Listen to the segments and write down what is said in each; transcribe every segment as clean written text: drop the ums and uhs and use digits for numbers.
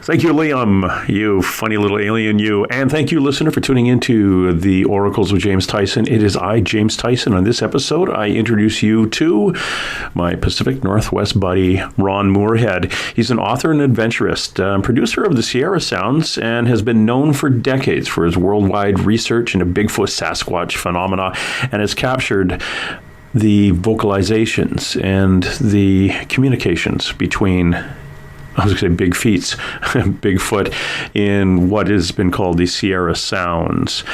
Thank you, Liam, you funny little alien, you. And thank you, listener, for tuning into the Oracles of James Tyson. It is I, James Tyson. On this episode, I introduce you to my Pacific Northwest buddy, Ron Morehead. He's an author and adventurist, producer of the Sierra Sounds, and has been known for decades for his worldwide research into Bigfoot Sasquatch phenomena, and has captured the vocalizations and the communications between, I was going to say big feats, Bigfoot, in what has been called the Sierra Sounds.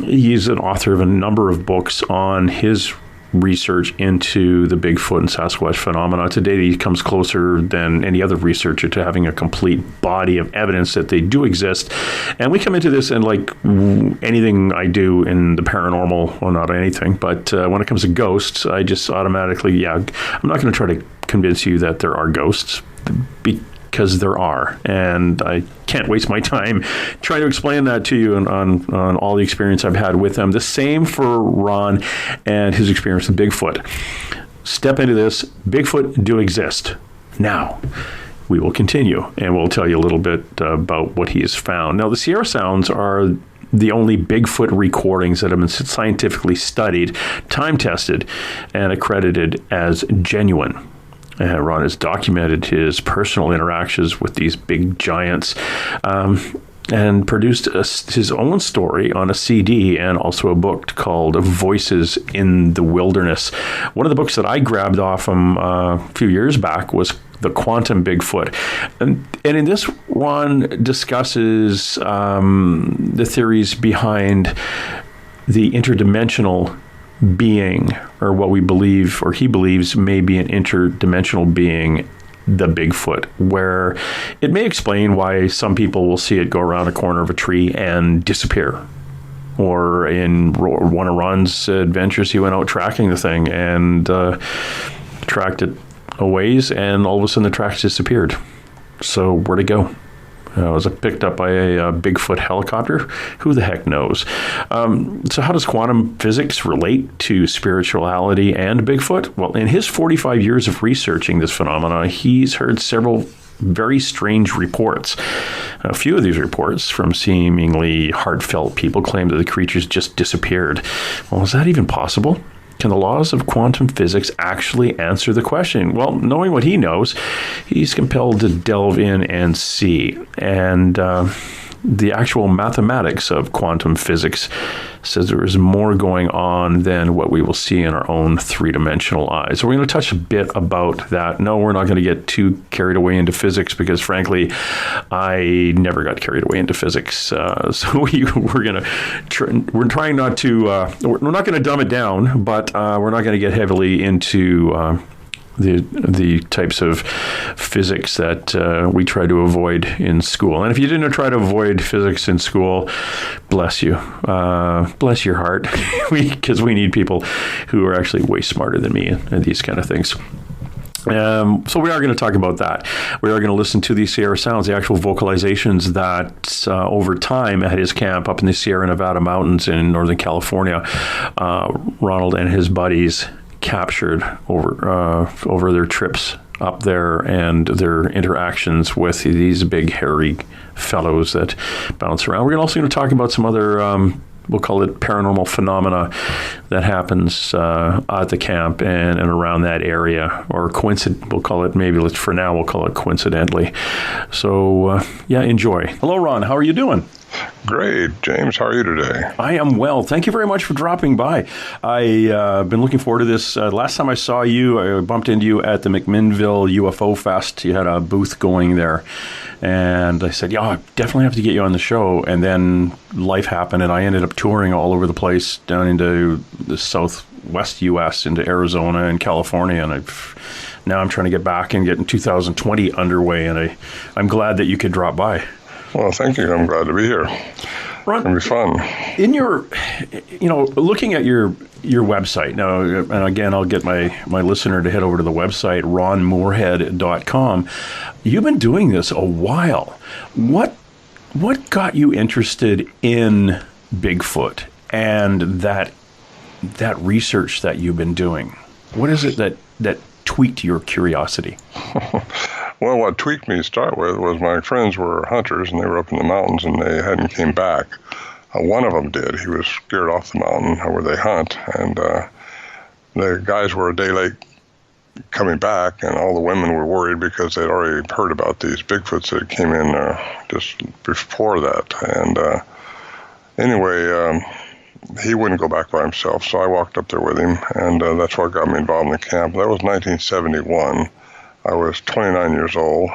He's an author of a number of books on his research into the Bigfoot and Sasquatch phenomena. Today, he comes closer than any other researcher to having a complete body of evidence that they do exist. And we come into this, and like anything I do in the paranormal, well, not anything, but when it comes to ghosts, I just automatically, I'm not going to try to convince you that there are ghosts, because there are, and I can't waste my time trying to explain that to you on all the experience I've had with them. The same for Ron and his experience with Bigfoot. Step into this. Bigfoot do exist. Now, we will continue, and we'll tell you a little bit about what he has found. Now, the Sierra Sounds are the only Bigfoot recordings that have been scientifically studied, time-tested, and accredited as genuine. Ron has documented his personal interactions with these big giants and produced his own story on a CD and also a book called Voices in the Wilderness. One of the books that I grabbed off him a few years back was The Quantum Bigfoot. And in this, Ron discusses the theories behind the interdimensional being, or what we believe, or he believes may be an interdimensional being, the Bigfoot, where it may explain why some people will see it go around a corner of a tree and disappear. Or in one of Ron's adventures, he went out tracking the thing and tracked it a ways, and all of a sudden the tracks disappeared. So where'd it go? Was it picked up by a Bigfoot helicopter? Who the heck knows? So how does quantum physics relate to spirituality and Bigfoot? Well, in his 45 years of researching this phenomena, he's heard several very strange reports. A few of these reports from seemingly heartfelt people claim that the creatures just disappeared. Well, is that even possible? Can the laws of quantum physics actually answer the question? Well, knowing what he knows, he's compelled to delve in and see. And the actual mathematics of quantum physics says there is more going on than what we will see in our own three-dimensional eyes. So we're going to touch a bit about that. No, we're not going to get too carried away into physics, because frankly, I never got carried away into physics. So we're trying not to, we're not going to dumb it down, but we're not going to get heavily into the types of physics that we try to avoid in school. And if you didn't try to avoid physics in school, bless you. Bless your heart, because we need people who are actually way smarter than me and these kind of things. So we are going to talk about that. We are going to listen to the Sierra Sounds, the actual vocalizations that over time at his camp up in the Sierra Nevada mountains in Northern California, Ronald and his buddies captured over their trips up there and their interactions with these big hairy fellows that bounce around. We're also going to talk about some other we'll call it paranormal phenomena that happens at the camp and around that area, or we'll call it, maybe for now we'll call it coincidentally. So enjoy. Hello, Ron. How are you doing? Great. James, how are you today? I am well. Thank you very much for dropping by. I've been looking forward to this. Last time I saw you, I bumped into you at the McMinnville UFO Fest. You had a booth going there. And I said, I definitely have to get you on the show. And then life happened, and I ended up touring all over the place down into the southwest U.S., into Arizona and California. And now I'm trying to get back and get in 2020 underway. And I'm glad that you could drop by. Well, thank you. I'm glad to be here. Ron, it'll be fun. In your, looking at your website now, and again, I'll get my listener to head over to the website, ronmorehead.com. You've been doing this a while. What got you interested in Bigfoot and that research that you've been doing? What is it that tweaked your curiosity? Well, what tweaked me to start with was my friends were hunters, and they were up in the mountains, and they hadn't came back. One of them did. He was scared off the mountain where they hunt, and the guys were a day late coming back, and all the women were worried because they'd already heard about these Bigfoots that came in just before that. And anyway, he wouldn't go back by himself, so I walked up there with him, and that's what got me involved in the camp. That was 1971. I was 29 years old,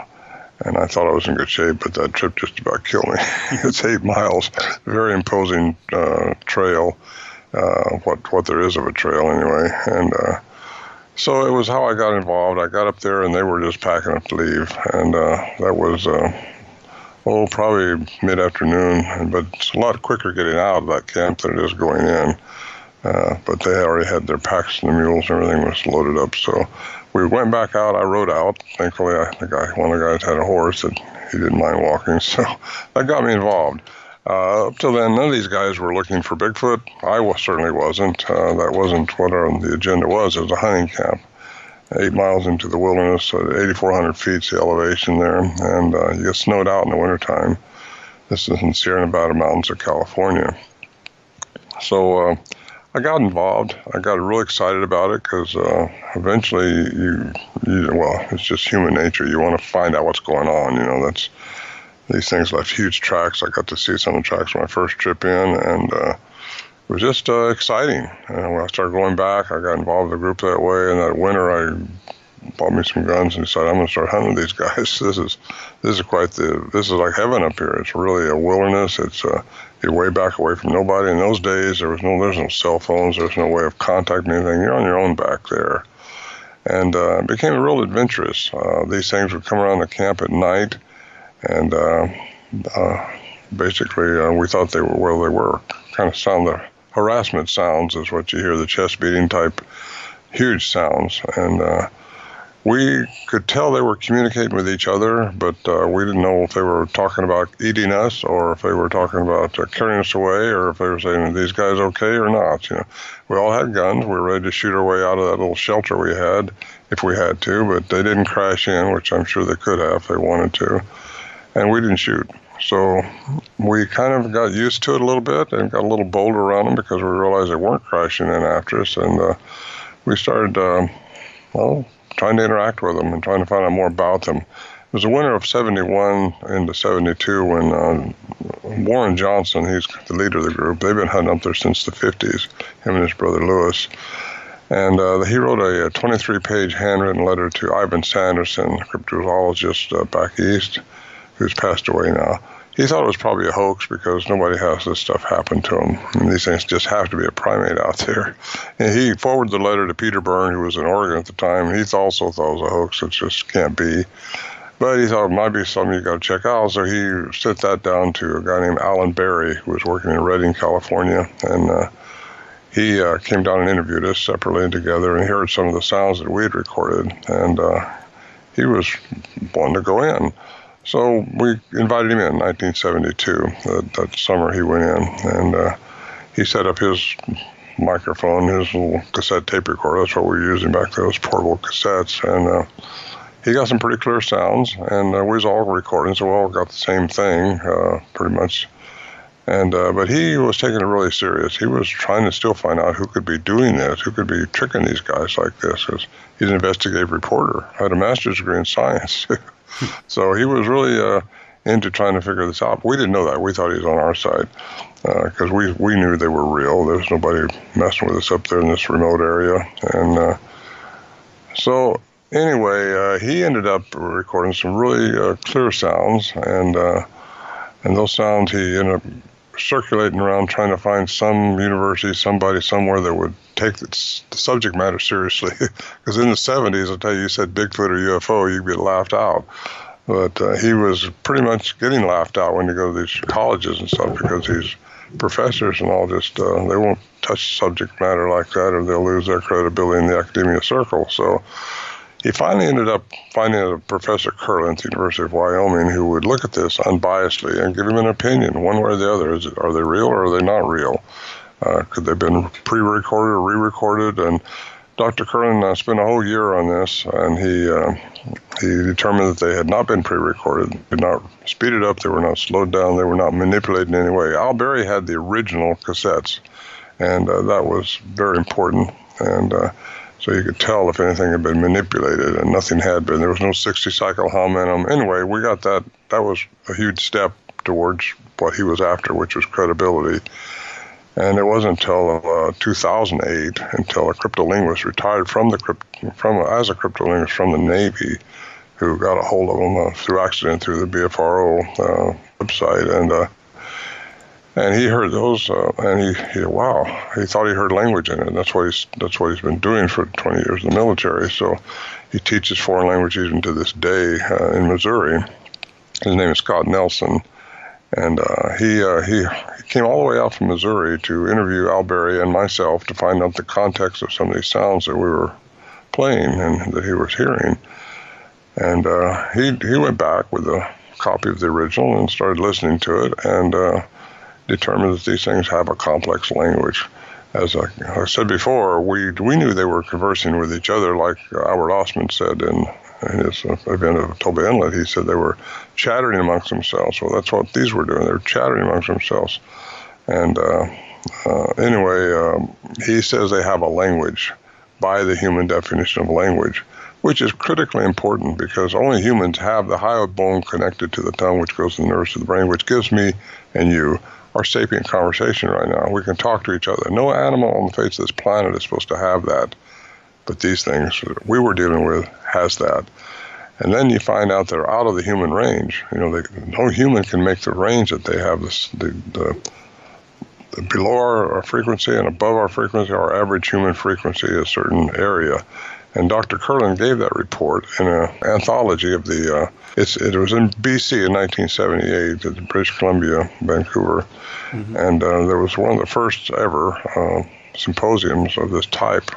and I thought I was in good shape, but that trip just about killed me. It's 8 miles, very imposing trail, what there is of a trail anyway. And so it was how I got involved. I got up there, and they were just packing up to leave, and that was, probably mid-afternoon, but it's a lot quicker getting out of that camp than it is going in. But they already had their packs and the mules and everything was loaded up, so we went back out. I rode out. Thankfully, one of the guys had a horse that he didn't mind walking, so that got me involved. Up till then, none of these guys were looking for Bigfoot. Certainly wasn't. That wasn't what the agenda was. It was a hunting camp. 8 miles into the wilderness, 8,400 feet's the elevation there, and you get snowed out in the wintertime. This is in Sierra Nevada mountains of California. So I got involved. I got real excited about it because eventually it's just human nature. You want to find out what's going on. These things left huge tracks. I got to see some of the tracks on my first trip in, and it was just exciting. And when I started going back, I got involved with the group that way. And that winter, I bought me some guns and decided I'm going to start hunting these guys. This is like heaven up here. It's really a wilderness. It's you're way back away from nobody. In those days, there's no cell phones. There's no way of contacting anything. You're on your own back there. And it became real adventurous. These things would come around the camp at night, and basically we thought they were. Kind of the harassment sounds is what you hear, the chest beating type, huge sounds. And we could tell they were communicating with each other, but we didn't know if they were talking about eating us or if they were talking about carrying us away or if they were saying, are these guys okay or not? We all had guns. We were ready to shoot our way out of that little shelter we had if we had to, but they didn't crash in, which I'm sure they could have if they wanted to. And we didn't shoot. So we kind of got used to it a little bit and got a little bolder around them because we realized they weren't crashing in after us. And we started, trying to interact with them and trying to find out more about them. It was the winter of 71 into 72 when Warren Johnson, he's the leader of the group, they've been hunting up there since the 50s, him and his brother Lewis. And he wrote a 23-page handwritten letter to Ivan Sanderson, a cryptozoologist back east, who's passed away now. He thought it was probably a hoax because nobody has this stuff happen to them. And these things just have to be a primate out there. And he forwarded the letter to Peter Byrne, who was in Oregon at the time. And he also thought it was a hoax. It just can't be. But he thought it might be something you got to check out. So he sent that down to a guy named Alan Berry, who was working in Redding, California. And he came down and interviewed us separately and together and heard some of the sounds that we had recorded. And he was wanting to go in. So we invited him in 1972. That summer he went in, and he set up his microphone, his little cassette tape recorder. That's what we were using back then, those portable cassettes. And he got some pretty clear sounds, and we was all recording, so we all got the same thing, pretty much. And but he was taking it really serious. He was trying to still find out who could be doing this, who could be tricking these guys like this, because he's an investigative reporter, had a master's degree in science. So he was really into trying to figure this out. We didn't know that. We thought he was on our side because we knew they were real. There was nobody messing with us up there in this remote area. And so anyway, he ended up recording some really clear sounds. And those sounds he ended up circulating around trying to find some university, somebody somewhere that would take the subject matter seriously. Because in the 70s, I'll tell you, you said Bigfoot or UFO, you'd get laughed out. But he was pretty much getting laughed out when you go to these colleges and stuff because these professors and all just, they won't touch subject matter like that or they'll lose their credibility in the academia circle. So he finally ended up finding a Professor Curlin at the University of Wyoming who would look at this unbiasedly and give him an opinion, one way or the other. Are they real or are they not real? Could they have been pre-recorded or re-recorded? And Dr. Curlin spent a whole year on this, and he determined that they had not been pre-recorded, did not speed it up, they were not slowed down, they were not manipulated in any way. Al Berry had the original cassettes, and that was very important. And so you could tell if anything had been manipulated, and nothing had been. There was no 60-cycle hum in them. Anyway, we got that. That was a huge step towards what he was after, which was credibility. And it wasn't until 2008 until a cryptolinguist retired as a cryptolinguist from the Navy, who got a hold of them through accident through the BFRO website, and he heard those, and he wow, he thought he heard language in it. And that's what he's been doing for 20 years in the military. So he teaches foreign languages even to this day in Missouri. His name is Scott Nelson. And he came all the way out from Missouri to interview Al Berry and myself to find out the context of some of these sounds that we were playing and that he was hearing. And he went back with a copy of the original and started listening to it and determined that these things have a complex language. As I said before, we knew they were conversing with each other, like Albert Ostman said in his event of Toba Inlet. He said they were chattering amongst themselves. Well, that's what these were doing. They were chattering amongst themselves. And anyway, he says they have a language by the human definition of language, which is critically important because only humans have the hyoid bone connected to the tongue, which goes to the nerves to the brain, which gives me and you our sapient conversation right now. We can talk to each other. No animal on the face of this planet is supposed to have that. But these things that we were dealing with has that. And then you find out they're out of the human range. You know, no human can make the range that they have. The below our frequency and above our frequency, our average human frequency is a certain area. And Dr. Curlin gave that report in an anthology of the, it was in BC in 1978 at British Columbia, Vancouver. Mm-hmm. And there was one of the first ever symposiums of this type.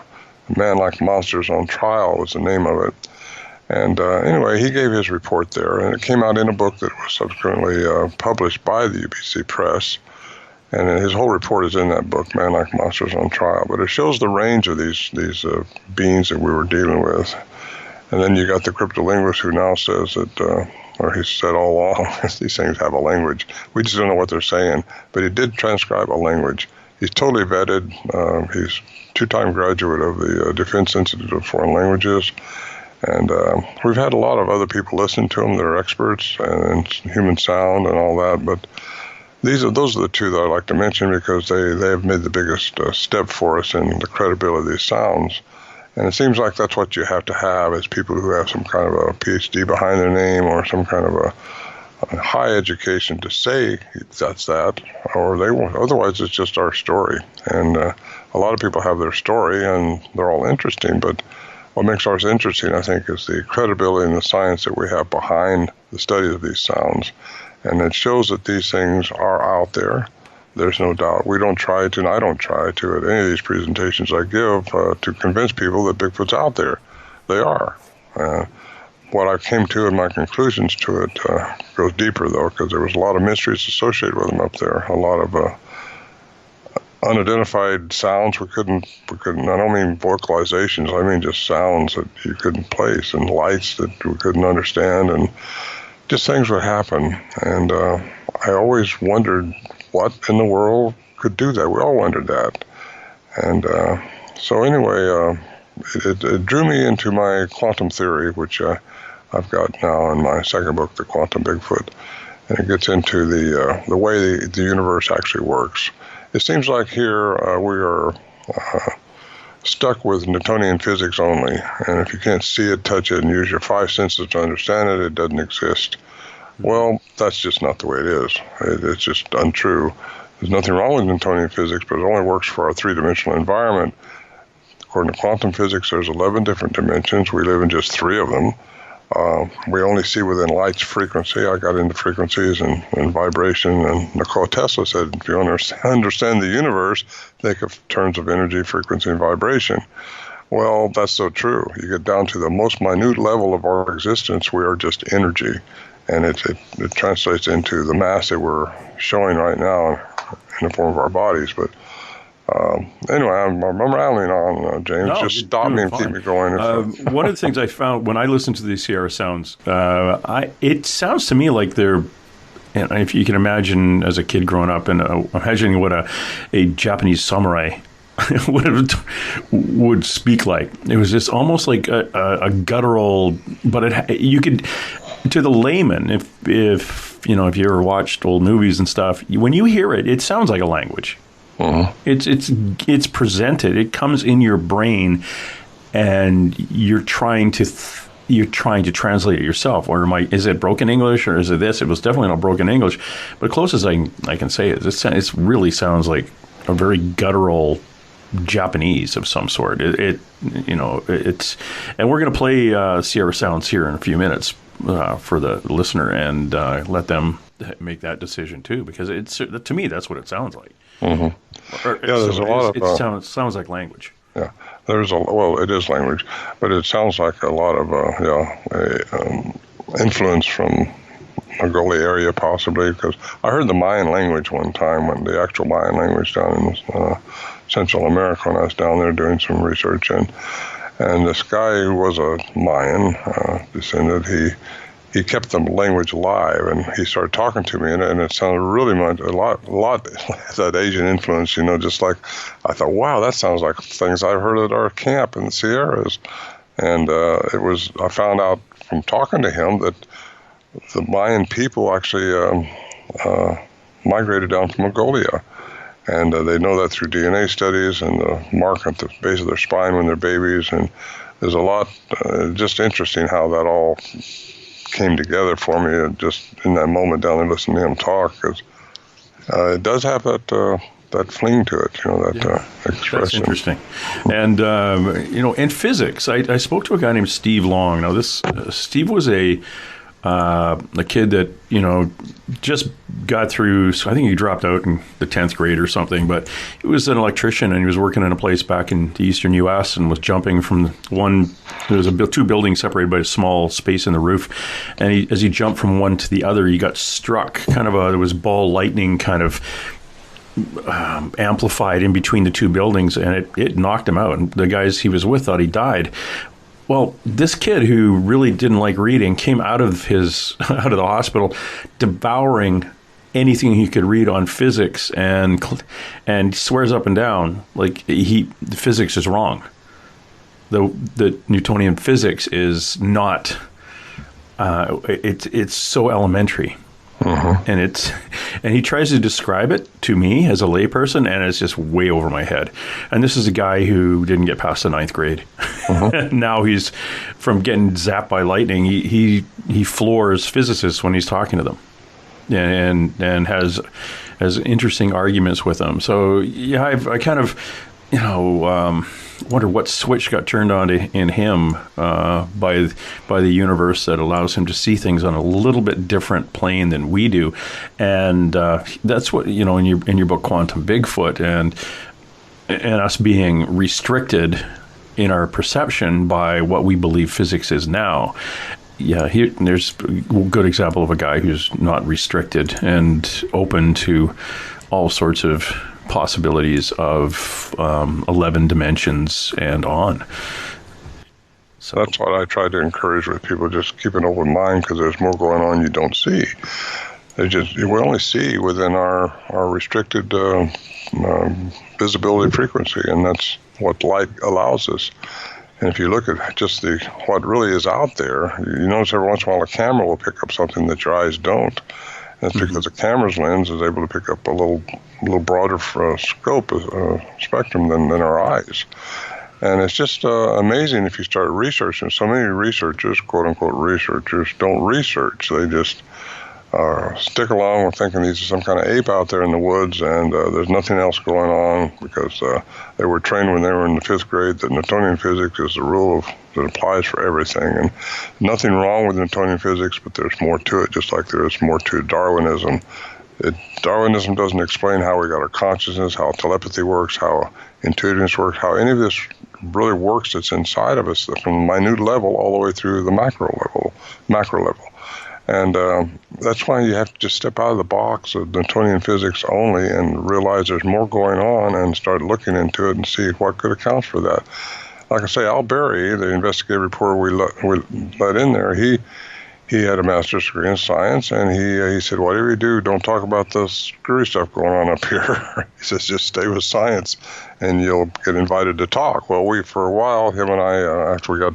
Man Like Monsters on Trial was the name of it. And anyway, he gave his report there, and it came out in a book that was subsequently published by the UBC Press. And his whole report is in that book, Man Like Monsters on Trial. But it shows the range of these beings that we were dealing with. And then you got the cryptolinguist who now says that, or he said all along, these things have a language. We just don't know what they're saying. But he did transcribe a language. He's totally vetted. He's two-time graduate of the Defense Institute of Foreign Languages. And we've had a lot of other people listen to him that are experts in human sound and all that. But those are the two that I like to mention because they have made the biggest step for us in the credibility of these sounds. And it seems like that's what you have to have is people who have some kind of a PhD behind their name or some kind of a high education to say that's that, or they won't. Otherwise, it's just our story. And a lot of people have their story, and they're all interesting. But what makes ours interesting, I think, is the credibility and the science that we have behind the study of these sounds. And it shows that these things are out there. There's no doubt. We don't try to, and I don't try to, at any of these presentations I give, to convince people that Bigfoot's out there. They are. What I came to in my conclusions to it goes deeper, though, because there was a lot of mysteries associated with them up there. A lot of unidentified sounds we couldn't. I don't mean vocalizations. I mean just sounds that you couldn't place, and lights that we couldn't understand, and just things would happen. And I always wondered what in the world could do that. We all wondered that. And so anyway, it drew me into my quantum theory, which I've got now in my second book, The Quantum Bigfoot. And it gets into the way the universe actually works. It seems like here we are stuck with Newtonian physics only. And if you can't see it, touch it, and use your five senses to understand it, it doesn't exist. Well, that's just not the way it is. It's just untrue. There's nothing wrong with Newtonian physics, but it only works for our three-dimensional environment. According to quantum physics, there's 11 different dimensions. We live in just 3 of them. We only see within light's frequency. I got into frequencies and vibration, and Nikola Tesla said, if you understand the universe, think of terms of energy, frequency, and vibration. Well, that's so true. You get down to the most minute level of our existence, we are just energy. And it translates into the mass that we're showing right now in the form of our bodies. But Anyway, I'm rambling on, James. No, Just you're stop me doing and keep fine. me going. One of the things I found when I listen to the Sierra sounds, it sounds to me like they're, and if you can imagine as a kid growing up and imagining what a Japanese samurai would speak like. It was just almost like a guttural, but you could, to the layman, if you know, if you ever watched old movies and stuff, when you hear it, it sounds like a language. It's presented. It comes in your brain, and you're trying to translate it yourself. Or is it broken English, or is it this? It was definitely not broken English, but closest I can say it really sounds like a very guttural Japanese of some sort. And we're going to play Sierra sounds here in a few minutes for the listener, and let them make that decision too, because to me that's what it sounds like. There's a lot of. It sounds like language. Yeah, it is language, but it sounds like a lot of influence from Mongolia area, possibly, because I heard the Mayan language one time, when the actual Mayan language down in Central America, when I was down there doing some research, and this guy who was a Mayan descendant, he kept the language alive, and he started talking to me, and it sounded really much a lot that Asian influence, just like I thought, wow, that sounds like things I've heard at our camp in the Sierras. And I found out from talking to him that the Mayan people actually migrated down from Mongolia, and they know that through DNA studies and the mark at the base of their spine when they're babies. And there's a lot just interesting how that all came together for me, just in that moment down there listening to him talk, because it does have that fling to it, expression. That's interesting. And in physics, I spoke to a guy named Steve Long. Now this Steve was a kid that just got through. So I think he dropped out in the 10th grade or something. But he was an electrician, and he was working in a place back in the eastern U.S. and was jumping from one. There was two buildings separated by a small space in the roof, and as he jumped from one to the other, he got struck. There was ball lightning kind of amplified in between the two buildings, and it knocked him out. And the guys he was with thought he died. Well, this kid who really didn't like reading came out of the hospital devouring anything he could read on physics, and swears up and down like the physics is wrong. The Newtonian physics is not. It's so elementary. And he tries to describe it to me as a layperson, and it's just way over my head. And this is a guy who didn't get past the 9th grade. Now he's, from getting zapped by lightning, he floors physicists when he's talking to them, and has interesting arguments with them. So yeah, I kind of wonder what switch got turned on in him by the universe that allows him to see things on a little bit different plane than we do. And that's what, in your book Quantum Bigfoot, and us being restricted in our perception by what we believe physics is now. Yeah, there's a good example of a guy who's not restricted and open to all sorts of possibilities of 11 dimensions and on. So that's what I try to encourage with people: just keep an open mind, because there's more going on you don't see. We only see within our restricted visibility frequency, and that's what light allows us. And if you look at just what really is out there, you notice every once in a while a camera will pick up something that your eyes don't. And it's because the camera's lens is able to pick up a little broader scope, spectrum than our eyes. And it's just amazing if you start researching. So many researchers, quote-unquote researchers, don't research. They just stick along with thinking these are some kind of ape out there in the woods, and there's nothing else going on, because they were trained when they were in the 5th grade that Newtonian physics is the rule that applies for everything. And nothing wrong with Newtonian physics, but there's more to it, just like there is more to Darwinism. Darwinism doesn't explain how we got our consciousness, how telepathy works, how intuitiveness works, how any of this really works that's inside of us, from the minute level all the way through the macro level. And that's why you have to just step out of the box of Newtonian physics only and realize there's more going on and start looking into it and see what could account for that. Like I say, Al Berry, the investigative reporter we let in there, he had a master's degree in science, and he said, whatever you do, don't talk about the screwy stuff going on up here. He says, just stay with science, and you'll get invited to talk. Well, for a while, him and I, after we got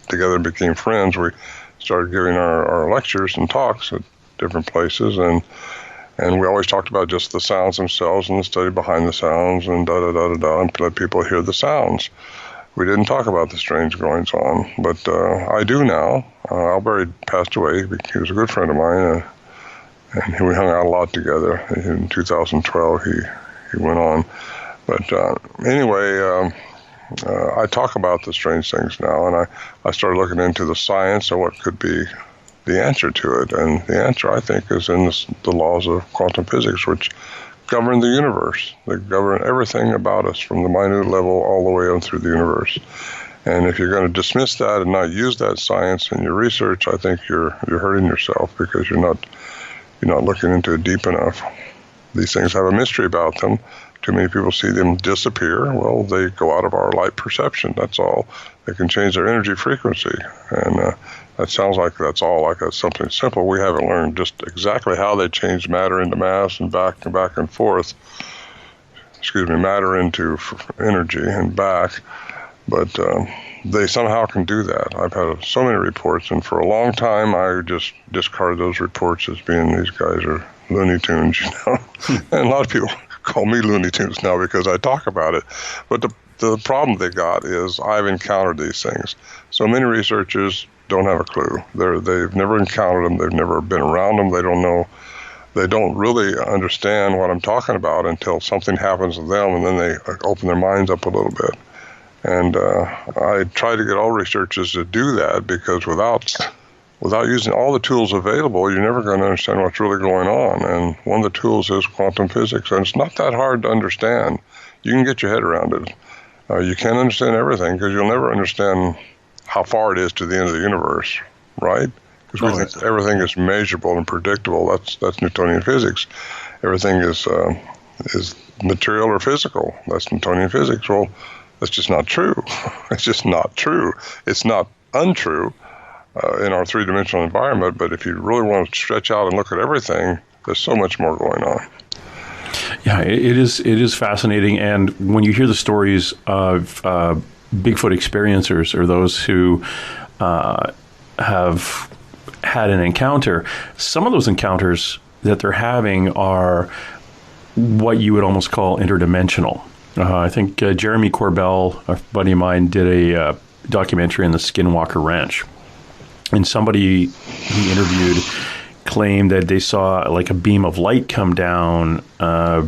together and became friends, we started giving our lectures and talks at different places, and we always talked about just the sounds themselves and the study behind the sounds and da-da-da-da-da, and let people hear the sounds. We didn't talk about the strange goings on, but I do now. Al Berry passed away. He was a good friend of mine, and we hung out a lot together. In 2012, he went on. But anyway, I talk about the strange things now, and I started looking into the science of what could be the answer to it. And the answer, I think, is in the laws of quantum physics, which govern the universe. They govern everything about us from the minute level all the way on through the universe. And if you're going to dismiss that and not use that science in your research, I think you're hurting yourself, because you're not looking into it deep enough. These things have a mystery about them. Too many people see them disappear. Well, they go out of our light perception. That's all. They can change their energy frequency, and that sounds like that's all. Like that's something simple. We haven't learned just exactly how they change matter into mass and back and forth. Matter into energy and back. But they somehow can do that. I've had so many reports, and for a long time I just discarded those reports as being, these guys are Looney Tunes, And a lot of people call me Looney Tunes now because I talk about it. But the problem they got is I've encountered these things. So many researchers don't have a clue. They've never encountered them. They've never been around them. They don't know. They don't really understand what I'm talking about until something happens to them, and then they open their minds up a little bit. And I try to get all researchers to do that, because without using all the tools available, you're never going to understand what's really going on. And one of the tools is quantum physics, and it's not that hard to understand. You can get your head around it. You can't understand everything, because you'll never understand how far it is to the end of the universe, right? Because we think everything is measurable and predictable. That's Newtonian physics. Everything is material or physical. That's Newtonian physics. Well, that's just not true. It's just not true. It's not untrue in our three-dimensional environment, but if you really want to stretch out and look at everything, there's so much more going on. Yeah, it is fascinating. And when you hear the stories of Bigfoot experiencers, or those who have had an encounter, some of those encounters that they're having are what you would almost call interdimensional. I think Jeremy Corbell, a buddy of mine, did a documentary on the Skinwalker Ranch. And somebody he interviewed claimed that they saw like a beam of light come down a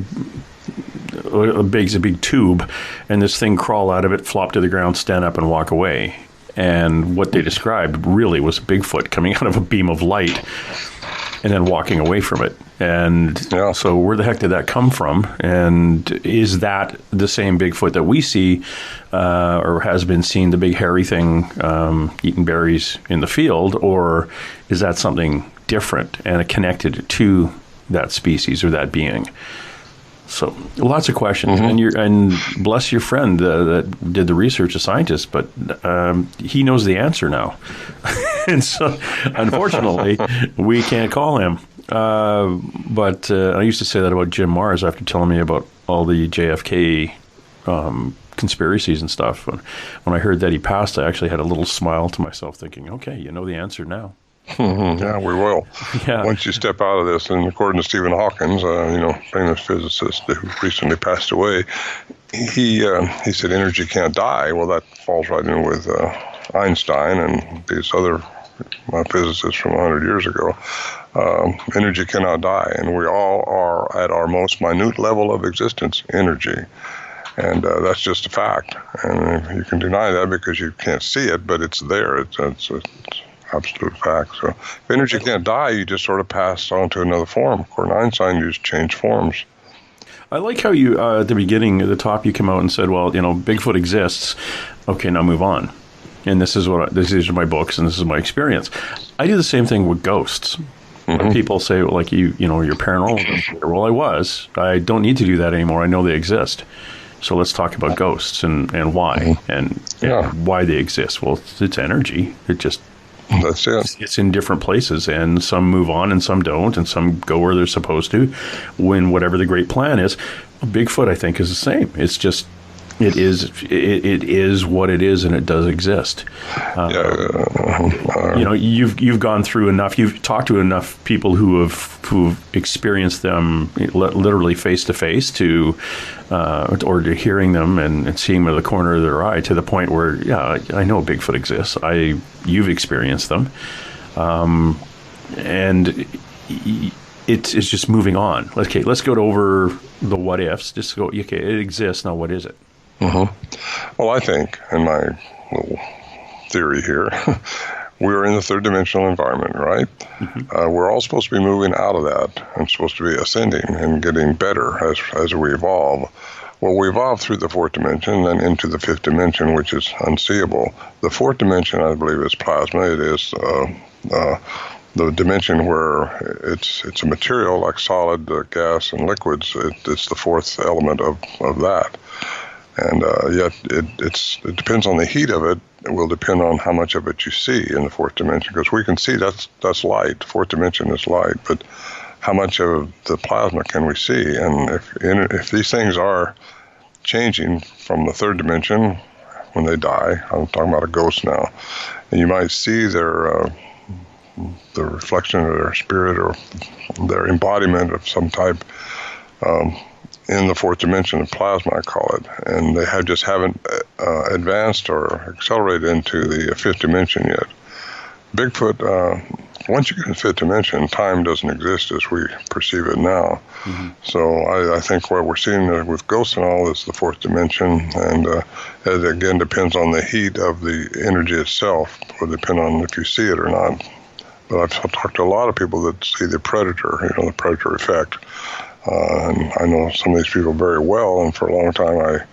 big tube, and this thing crawl out of it, flop to the ground, stand up, and walk away. And what they described really was Bigfoot coming out of a beam of light and then walking away from it. And so where the heck did that come from? And is that the same Bigfoot that we see or has been seen, the big hairy thing eating berries in the field? Or is that something different and connected to that species or that being? So lots of questions, and bless your friend that did the research, a scientist, but he knows the answer now. And so, unfortunately, we can't call him. But I used to say that about Jim Mars after telling me about all the JFK conspiracies and stuff. When I heard that he passed, I actually had a little smile to myself, thinking, "Okay, you know the answer now." Yeah, we will. Yeah. Once you step out of this, and according to Stephen Hawking, famous physicist who recently passed away, he said energy can't die. Well, that falls right in with Einstein and these other physicists from 100 years ago. Energy cannot die, and we all are at our most minute level of existence, energy. And that's just a fact. And you can deny that because you can't see it, but it's there. It's absolute fact. So if energy can't die, you just sort of pass on to another form. According to Einstein, you just change forms. I like how you, at the beginning, at the top, you come out and said, well, Bigfoot exists. Okay, now move on. and these are my books, and this is my experience. I do the same thing with ghosts. When people say, like, you're paranormal. Well, I was. I don't need to do that anymore. I know they exist. So let's talk about ghosts and why and why they exist. Well, it's energy. That's it. It's in different places, and some move on and some don't, and some go where they're supposed to when whatever the great plan is. Bigfoot, I think, is the same. It's just it is what it is, and it does exist. You've gone through enough. You've talked to enough people who've experienced them literally face to face, or to hearing them and seeing them at the corner of their eye, to the point where I know Bigfoot exists. You've experienced them, and it's just moving on. Okay, let's go over the what ifs. Just go. Okay, it exists now. What is it? Well, I think, in my little theory here, we're in the third dimensional environment, right? We're all supposed to be moving out of that and supposed to be ascending and getting better as we evolve. Well, we evolve through the fourth dimension and into the fifth dimension, which is unseeable. The fourth dimension, I believe, is plasma. It is the dimension where it's a material like solid, gas, and liquids. It's the fourth element of that. And yet it depends on the heat of it. It will depend on how much of it you see in the fourth dimension, because we can see that's light. Fourth dimension is light, but how much of the plasma can we see? And if these things are changing from the third dimension when they die, I'm talking about a ghost now, and you might see the reflection of their spirit or their embodiment of some type in the fourth dimension of plasma, I call it, and they haven't advanced or accelerated into the fifth dimension yet. Bigfoot, once you get in the fifth dimension, time doesn't exist as we perceive it now. So I think what we're seeing with ghosts and all is the fourth dimension, and it again depends on the heat of the energy itself. It will depend on if you see it or not. But I've talked to a lot of people that see the predator, the predator effect. And I know some of these people very well, and for a long time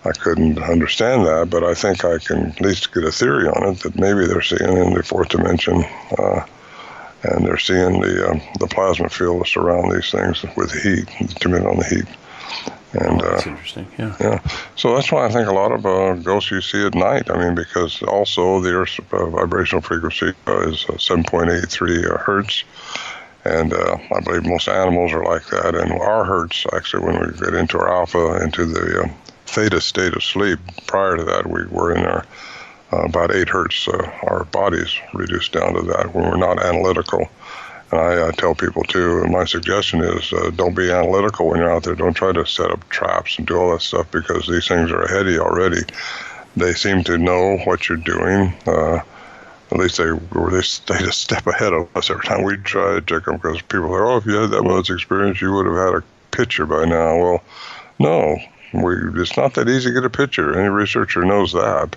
I couldn't understand that, but I think I can at least get a theory on it that maybe they're seeing in the fourth dimension, and they're seeing the plasma field surround these things with heat, depending on the heat. And that's interesting. Yeah. So that's why I think a lot of ghosts you see at night. I mean, because also the Earth's vibrational frequency is 7.83 hertz. And I believe most animals are like that. And our hertz, actually, when we get into our alpha, into the theta state of sleep, prior to that, we were in our about 8 hertz. Our bodies reduced down to that when we're not analytical. And I tell people, too, my suggestion is don't be analytical when you're out there. Don't try to set up traps and do all that stuff, because these things are ahead of you already. They seem to know what you're doing. At least they stayed a step ahead of us every time we try to check them, because people say, if you had that much experience, you would have had a picture by now. Well, no, it's not that easy to get a picture. Any researcher knows that.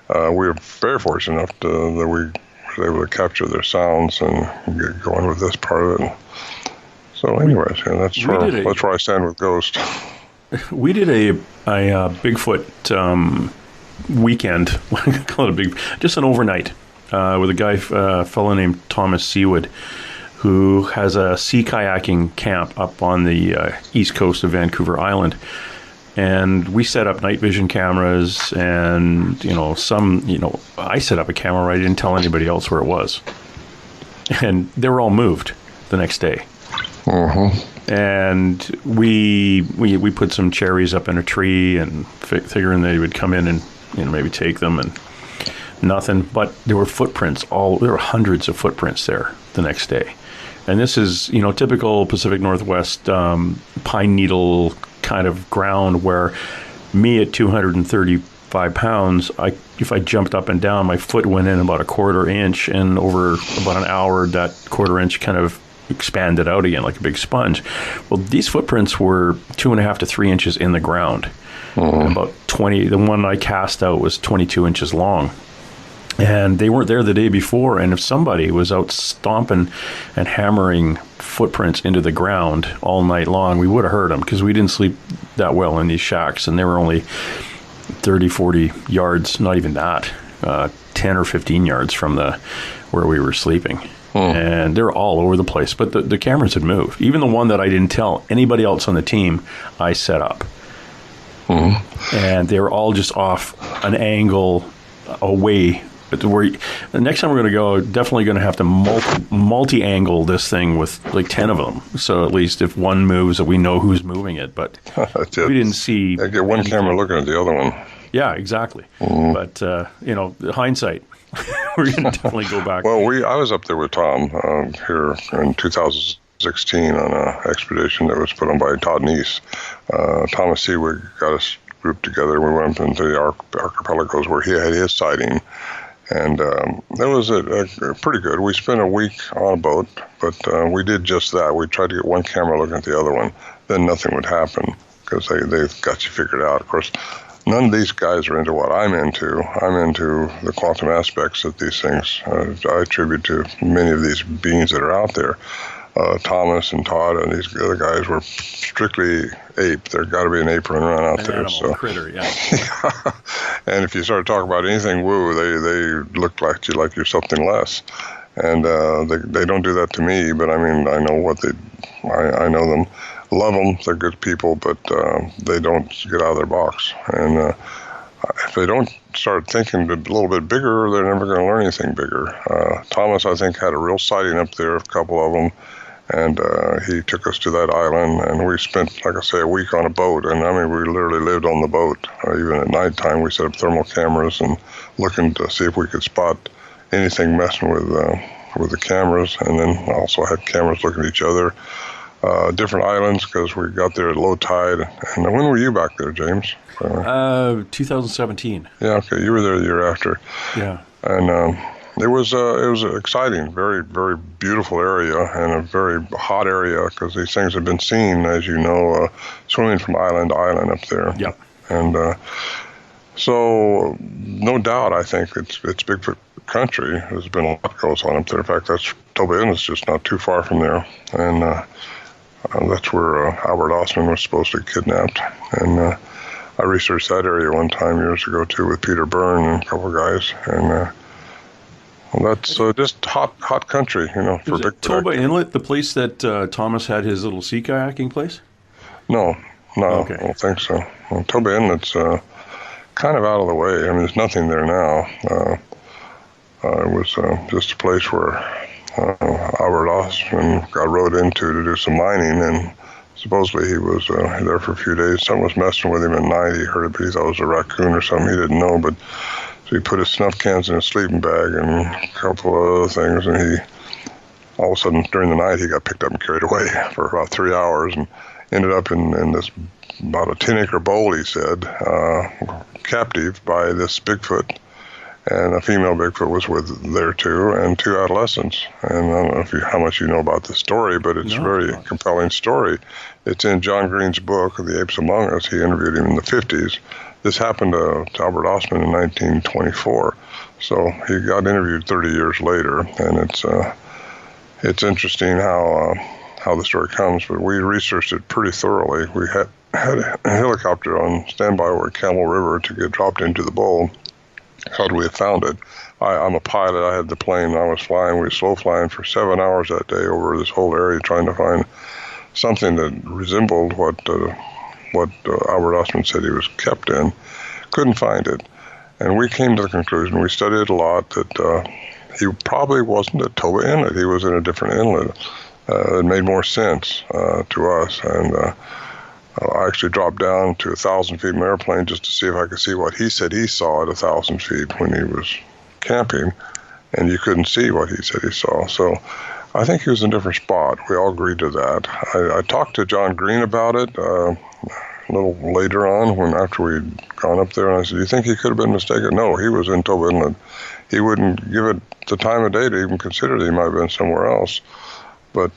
We are very fortunate enough that we were able to capture their sounds and get going with this part of it. So anyways, that's where I stand with Ghost. We did a Bigfoot weekend, call it just an overnight, with a fellow named Thomas Seawood, who has a sea kayaking camp up on the east coast of Vancouver Island. And we set up night vision cameras, and I set up a camera where I didn't tell anybody else where it was, and they were all moved the next day. And we put some cherries up in a tree, and figuring they would come in and maybe take them, and nothing. But there were footprints. There were hundreds of footprints there the next day. And this is typical Pacific Northwest pine needle kind of ground, where me at 235 pounds, if I jumped up and down, my foot went in about a quarter inch, and over about an hour, that quarter inch kind of expanded out again like a big sponge. Well, these footprints were 2.5 to 3 inches in the ground. About 20. The one I cast out was 22 inches long. And they weren't there the day before, and if somebody was out stomping and hammering footprints into the ground all night long, we would have heard them, because we didn't sleep that well in these shacks, and they were only 30, 40 yards, not even that, 10 or 15 yards from where we were sleeping. And they're all over the place. But the cameras had moved. Even the one that I didn't tell anybody else on the team, I set up. And they were all just off an angle away. But the next time we're going to go, definitely going to have to multi-angle this thing with like 10 of them. So at least if one moves, we know who's moving it. But we didn't see. I get one camera looking at the other one. Yeah, exactly. But the hindsight, we're going to definitely go back. Well, I was up there with Tom here in 2016 on an expedition that was put on by Todd Neese. Thomas Seawig got us grouped together. We went up into the archipelagos where he had his sighting. And that was pretty good. We spent a week on a boat, but we did just that. We tried to get one camera looking at the other one. Then nothing would happen because they've got you figured out. Of course, none of these guys are into what I'm into. I'm into the quantum aspects of these things. I attribute to many of these beings that are out there. Thomas and Todd and these other guys were strictly ape. There's got to be an ape running around out there. Animal, critter, yeah. And if you start talking about anything woo, they look like you're something less. And they don't do that to me, but I mean, I know I know them, love them. They're good people, but they don't get out of their box. And if they don't start thinking a little bit bigger, they're never going to learn anything bigger. Thomas, I think, had a real sighting up there, a couple of them. And he took us to that island, and we spent, like I say, a week on a boat. And I mean, we literally lived on the boat. Even at nighttime, we set up thermal cameras and looking to see if we could spot anything messing with the cameras. And then also had cameras looking at each other. Different islands because we got there at low tide. And when were you back there, James? 2017. Yeah, okay. You were there the year after. Yeah. And it was exciting, very, very beautiful area and a very hot area because these things have been seen, as you know, swimming from island to island up there. Yeah. And so, no doubt, I think it's Bigfoot country. There's been a lot goes on up there. In fact, that's Toba Inlet's just not too far from there, and that's where Albert Osman was supposed to be kidnapped. And I researched that area one time years ago too with Peter Byrne and a couple of guys, and. Well, that's just hot country, for Bigfoot. Toba Inlet, the place that Thomas had his little sea kayaking place? No, Okay. I don't think so. Well, Toba Inlet's kind of out of the way. I mean, there's nothing there now. It was just a place where Albert Osman got rowed into to do some mining, and supposedly he was there for a few days. Someone was messing with him at night. He heard it, but he thought it was a raccoon or something. He didn't know, but... So he put his snuff cans in his sleeping bag and a couple of other things, and all of a sudden during the night he got picked up and carried away for about 3 hours and ended up in this about a 10-acre bowl, he said, captive by this Bigfoot. And a female Bigfoot was there too, and 2 adolescents. And I don't know how much you know about the story, but it's a very compelling story. It's in John Green's book, The Apes Among Us. He interviewed him in the 50s. This happened to Albert Osman in 1924, so he got interviewed 30 years later, and it's interesting how the story comes. But we researched it pretty thoroughly. We had a helicopter on standby over at Camel River to get dropped into the bowl. How do we have found it? I'm a pilot. I had the plane. I was flying. We were slow flying for 7 hours that day over this whole area, trying to find something that resembled what Albert Osman said he was kept in. Couldn't find it. And we came to the conclusion, we studied it a lot, that he probably wasn't at Toba Inlet. He was in a different inlet. It made more sense to us. And I actually dropped down to 1,000 feet in my airplane just to see if I could see what he said he saw at 1,000 feet when he was camping. And you couldn't see what he said he saw. So I think he was in a different spot. We all agreed to that. I talked to John Green about it a little later on after we'd gone up there, and I said, do you think he could have been mistaken? No, he was in Toba Inlet. He wouldn't give it the time of day to even consider that he might have been somewhere else. But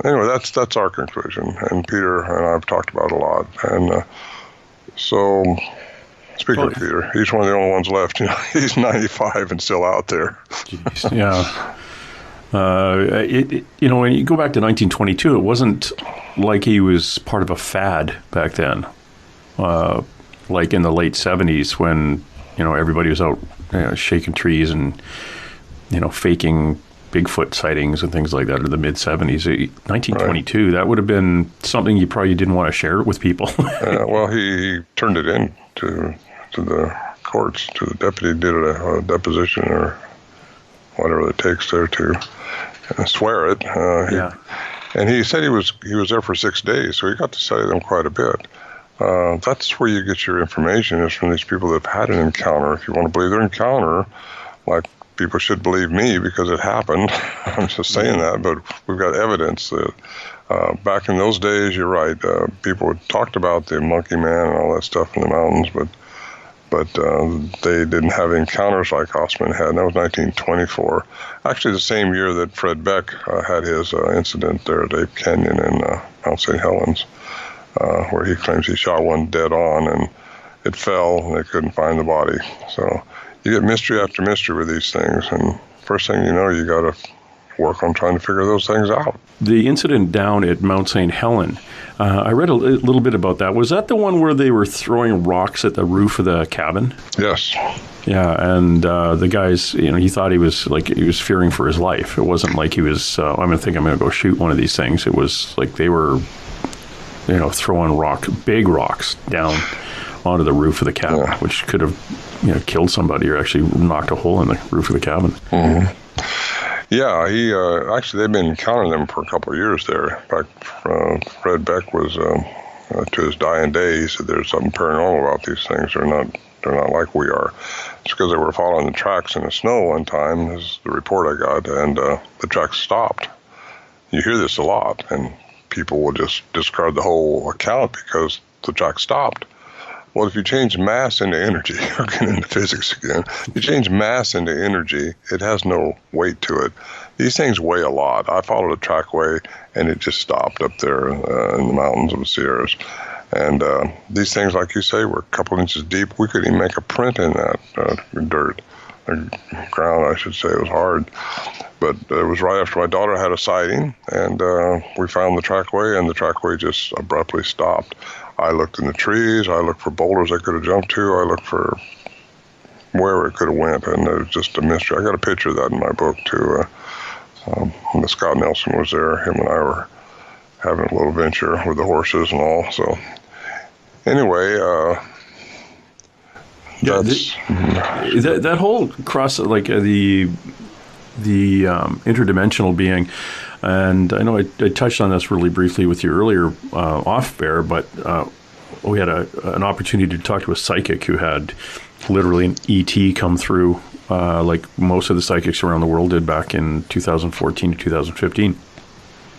anyway, that's our conclusion, and Peter and I have talked about it a lot. And so, speaking of Peter, he's one of the only ones left. He's 95 and still out there. Jeez, yeah. When you go back to 1922, it wasn't like he was part of a fad back then, like in the late 70s when everybody was out shaking trees and, faking Bigfoot sightings and things like that in the mid-'70s. 1922, that would have been something you probably didn't want to share with people. Well, he turned it in to the courts, to the deputy, did a deposition or whatever it takes there to swear it. And he said he was there for 6 days, so he got to study them quite a bit. That's where you get your information, is from these people that have had an encounter. If you want to believe their encounter, like people should believe me because it happened. I'm just saying that, but we've got evidence that back in those days, you're right, people talked about the monkey man and all that stuff in the mountains, but they didn't have encounters like Osman had, and that was 1924. Actually, the same year that Fred Beck had his incident there at Ape Canyon in Mount St. Helens, where he claims he shot one dead on, and it fell, and they couldn't find the body. So you get mystery after mystery with these things, and first thing you know, you got to work on trying to figure those things out. The incident down at Mount St. Helen, I read a little bit about that. Was that the one where they were throwing rocks at the roof of the cabin? Yes. Yeah, and the guys, he thought he was fearing for his life. It wasn't like he was, I'm going to go shoot one of these things. It was like they were, throwing big rocks down onto the roof of the cabin, which could have, killed somebody or actually knocked a hole in the roof of the cabin. Mm-hmm. Yeah, he actually, they've been encountering them for a couple of years there. In fact, Fred Beck was, to his dying day, he said there's something paranormal about these things. They're not like we are. It's because they were following the tracks in the snow one time, this is the report I got, and the tracks stopped. You hear this a lot, and people will just discard the whole account because the track stopped. Well, if you change mass into energy, we're getting into physics again. You change mass into energy, it has no weight to it. These things weigh a lot. I followed a trackway, and it just stopped up there in the mountains of the Sierras. And these things, like you say, were a couple inches deep. We couldn't even make a print in that dirt. Ground, I should say. It was hard. But it was right after my daughter had a sighting, and we found the trackway, and the trackway just abruptly stopped. I looked in the trees. I looked for boulders I could have jumped to. I looked for wherever it could have went, and it was just a mystery. I got a picture of that in my book, too. When Scott Nelson was there, him and I were having a little venture with the horses and all. So anyway, that whole cross, like the interdimensional being, and I know I touched on this really briefly with you earlier off air, but we had an opportunity to talk to a psychic who had literally an ET come through, like most of the psychics around the world did back in 2014 to 2015.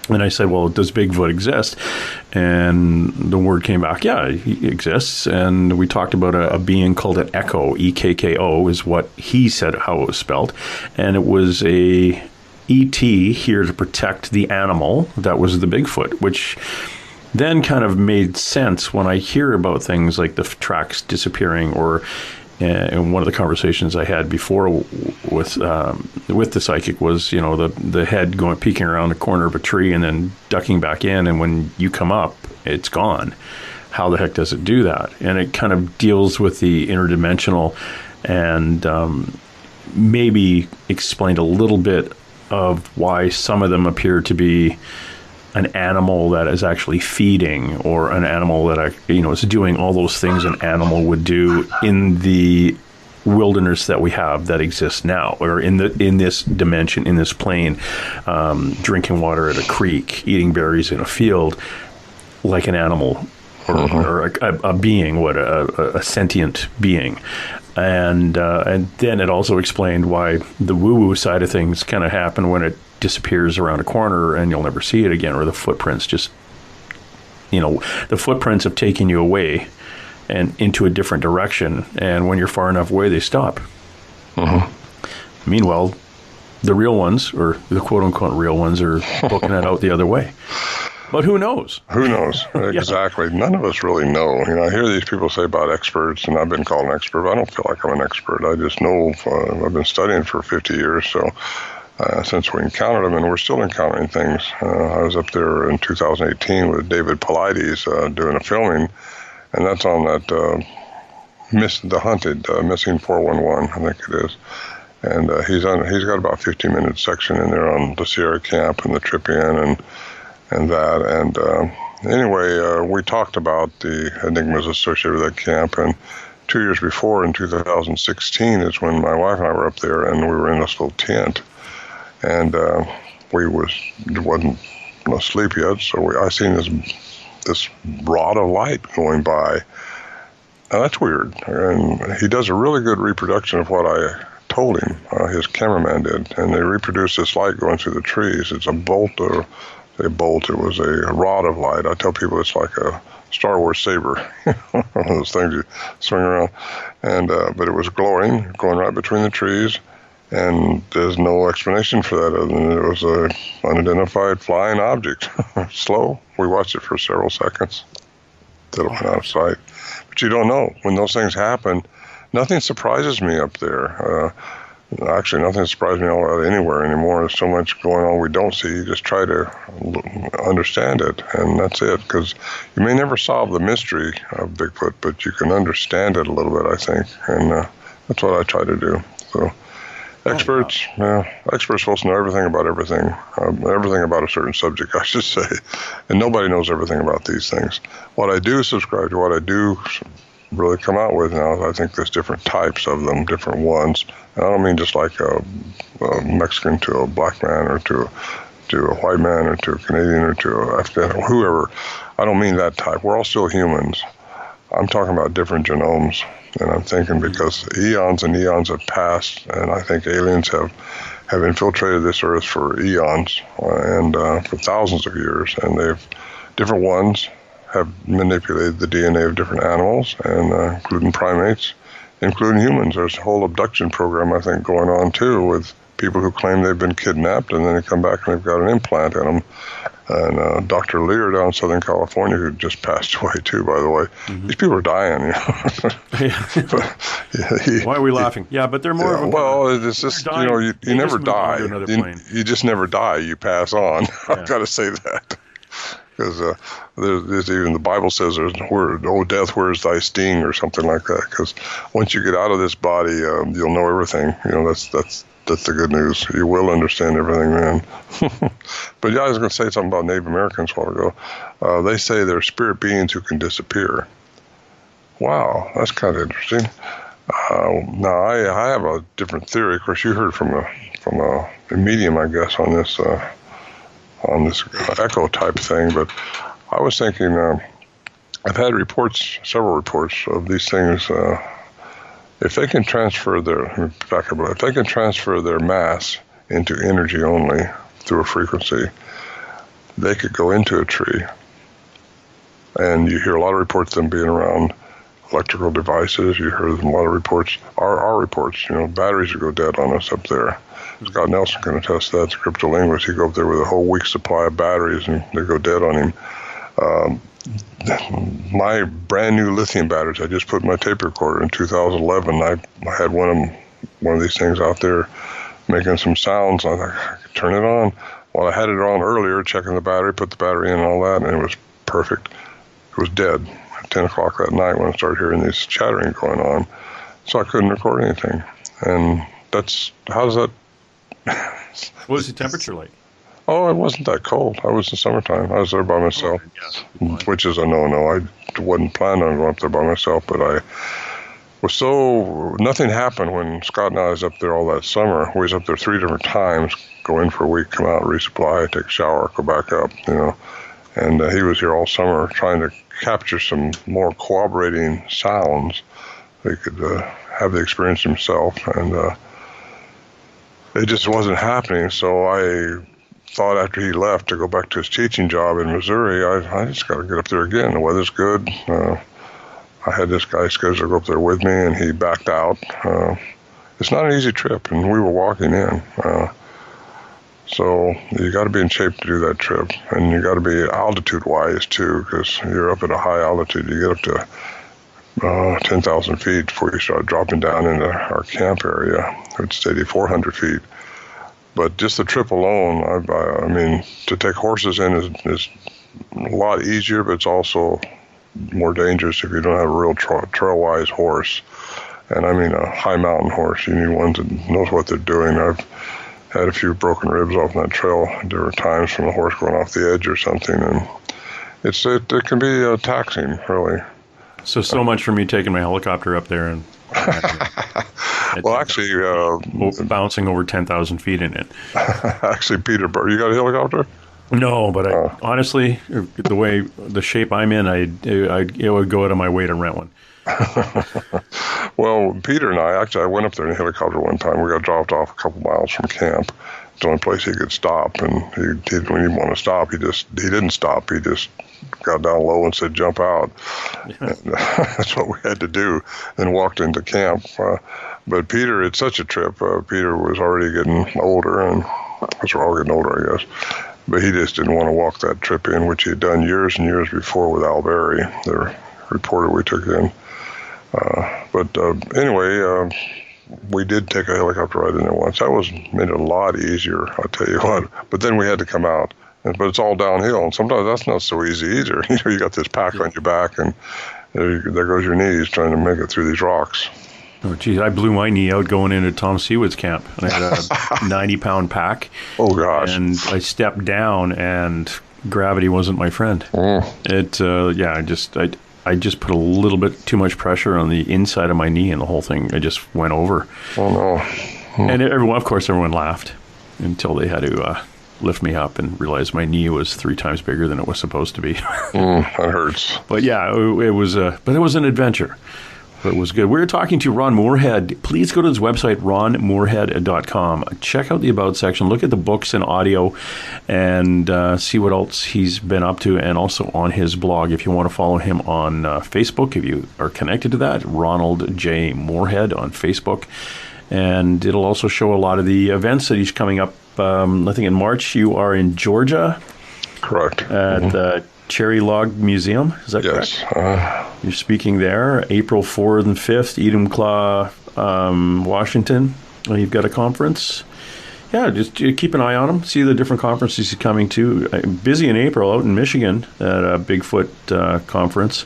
And I said, well, does Bigfoot exist? And the word came back, yeah, he exists. And we talked about a being called an Echo, E-K-K-O is what he said, how it was spelled. And it was a E.T. here to protect the animal that was the Bigfoot, which then kind of made sense when I hear about things like the tracks disappearing, or in one of the conversations I had before with the psychic was, the head peeking around the corner of a tree and then ducking back in, and when you come up, it's gone. How the heck does it do that? And it kind of deals with the interdimensional, and maybe explained a little bit of why some of them appear to be an animal that is actually feeding, or an animal that is doing all those things an animal would do in the wilderness that we have that exists now, or in this dimension, in this plane, drinking water at a creek, eating berries in a field, like an animal, or a being, a sentient being. And then it also explained why the woo-woo side of things kind of happen when it disappears around a corner and you'll never see it again, or the footprints just, the footprints have taken you away and into a different direction, and when you're far enough away, they stop. Meanwhile, the real ones, or the quote-unquote real ones, are booking it out the other way. But who knows? Who knows? Exactly. None of us really know. I hear these people say about experts, and I've been called an expert, but I don't feel like I'm an expert. I just know I've been studying for 50 years, so since we encountered them, and we're still encountering things. I was up there in 2018 with David Paulides doing a filming, and that's on that the hunted missing 411, I think it is. And he's got about 15-minute section in there on the Sierra Camp and the trip in and that. And anyway, we talked about the enigmas associated with that camp. And 2 years before, in 2016, is when my wife and I were up there, and we were in this little tent. And we wasn't asleep yet, so I seen this rod of light going by. And that's weird. And he does a really good reproduction of what I told him. His cameraman did. And they reproduced this light going through the trees. It's a bolt. It was a rod of light. I tell people it's like a Star Wars saber, one of those things you swing around. And but it was glowing, going right between the trees. And there's no explanation for that other than it was a unidentified flying object. Slow. We watched it for several seconds till it went out of sight. But you don't know. When those things happen, nothing surprises me up there. Actually, nothing surprises me all anywhere anymore. There's so much going on we don't see. You just try to understand it, and that's it. Because you may never solve the mystery of Bigfoot, but you can understand it a little bit, I think. And that's what I try to do. So. Experts are supposed to know everything about everything about a certain subject, I should say, and nobody knows everything about these things. What I do subscribe to, what I do really come out with now, I think there's different types of them, different ones. And I don't mean just like a Mexican to a black man or to a white man or to a Canadian or to a Afghan or whoever. I don't mean that type. We're all still humans. I'm talking about different genomes. And I'm thinking because eons and eons have passed, and I think aliens have infiltrated this earth for eons and for thousands of years, and different ones have manipulated the DNA of different animals, and including primates, including humans. There's a whole abduction program, I think, going on too, with people who claim they've been kidnapped, and then they come back and they've got an implant in them. And Dr. Lear down in Southern California, who just passed away too, by the way. These people are dying. Why are we laughing? Yeah, but they're more of a... Well, it's just, you never die. You just never die. You pass on. Yeah. I've got to say that. Because there's even the Bible says there's a word, "Oh, death, where's thy sting?" or something like that. Because once you get out of this body, you'll know everything. That's the good news. You will understand everything then. But yeah, I was going to say something about Native Americans a while ago. They say they're spirit beings who can disappear. Wow, that's kind of interesting. Now, I have a different theory. Of course, you heard from a medium, I guess, on this echo type thing. But I was thinking, I've had several reports of these things. If they can transfer their mass into energy only through a frequency, they could go into a tree. And you hear a lot of reports of them being around electrical devices. You hear a lot of reports, our reports, batteries would go dead on us up there. Scott Nelson can attest to that. The cryptolinguist, he'd go up there with a whole week's supply of batteries and they'd go dead on him. My brand new lithium batteries, I just put in my tape recorder in 2011. I had one of these things out there making some sounds. I thought I could turn it on. Well, I had it on earlier, checking the battery, put the battery in and all that, and it was perfect. It was dead at 10 o'clock that night when I started hearing this chattering going on. So I couldn't record anything. And how does that... What was the temperature like? Oh, it wasn't that cold. I was in summertime. I was there by myself, which is a no-no. I wasn't planning on going up there by myself, but I was nothing happened when Scott and I was up there all that summer. We was up there 3 different times, go in for a week, come out, resupply, take a shower, go back up, And he was here all summer trying to capture some more corroborating sounds. He could have the experience himself, and it just wasn't happening. So I thought after he left to go back to his teaching job in Missouri, I just got to get up there again. The weather's good. I had this guy scheduled to go up there with me, and he backed out. It's not an easy trip, and we were walking in. So you got to be in shape to do that trip, and you got to be altitude-wise too, because you're up at a high altitude. You get up to 10,000 feet before you start dropping down into our camp area. It's 8,400 feet. But just the trip alone, I mean, to take horses in is a lot easier, but it's also more dangerous if you don't have a real trail-wise horse. And I mean a high mountain horse. You need one that knows what they're doing. I've had a few broken ribs off that trail. There were times from a horse going off the edge or something, and it can be taxing, really. So much for me taking my helicopter up there and well, actually, bouncing over 10,000 feet in it. Actually, Peterborough, you got a helicopter? No, but honestly, the shape I'm in, it would go out of my way to rent one. Well, Peter and I went up there in a helicopter one time. We got dropped off a couple miles from camp. It's the only place he could stop, and when he didn't want to stop, he didn't stop. He just got down low and said, "Jump out." And, that's what we had to do, and walked into camp. But Peter, it's such a trip. Peter was already getting older, and because we're all getting older, I guess. But he just didn't want to walk that trip in, which he had done years and years before with Al Berry, the reporter we took in. Anyway, we did take a helicopter ride in there once. That made it a lot easier, I'll tell you what. But then we had to come out. But it's all downhill, and sometimes that's not so easy either. You got this pack on your back, and there goes your knees trying to make it through these rocks. Oh, geez, I blew my knee out going into Tom Seawood's camp, and I had a 90-pound pack. Oh, gosh. And I stepped down, and gravity wasn't my friend. I just put a little bit too much pressure on the inside of my knee, and the whole thing, I just went over. Oh, no. And everyone laughed until they had to lift me up and realize my knee was 3 times bigger than it was supposed to be. That hurts. But yeah, it was an adventure. But it was good. We were talking to Ron Morehead. Please go to his website, ronmorehead.com. Check out the About section. Look at the books and audio and see what else he's been up to, and also on his blog. If you want to follow him on Facebook, if you are connected to that, Ronald J. Morehead on Facebook. And it'll also show a lot of the events that he's coming up. I think in March you are in Georgia. Correct. At the Cherry Log Museum. Is that correct? Yes. You're speaking there. April 4th and 5th, Enumclaw, Washington. You've got a conference. Yeah, just keep an eye on him. See the different conferences he's coming to. Busy in April out in Michigan at a Bigfoot conference.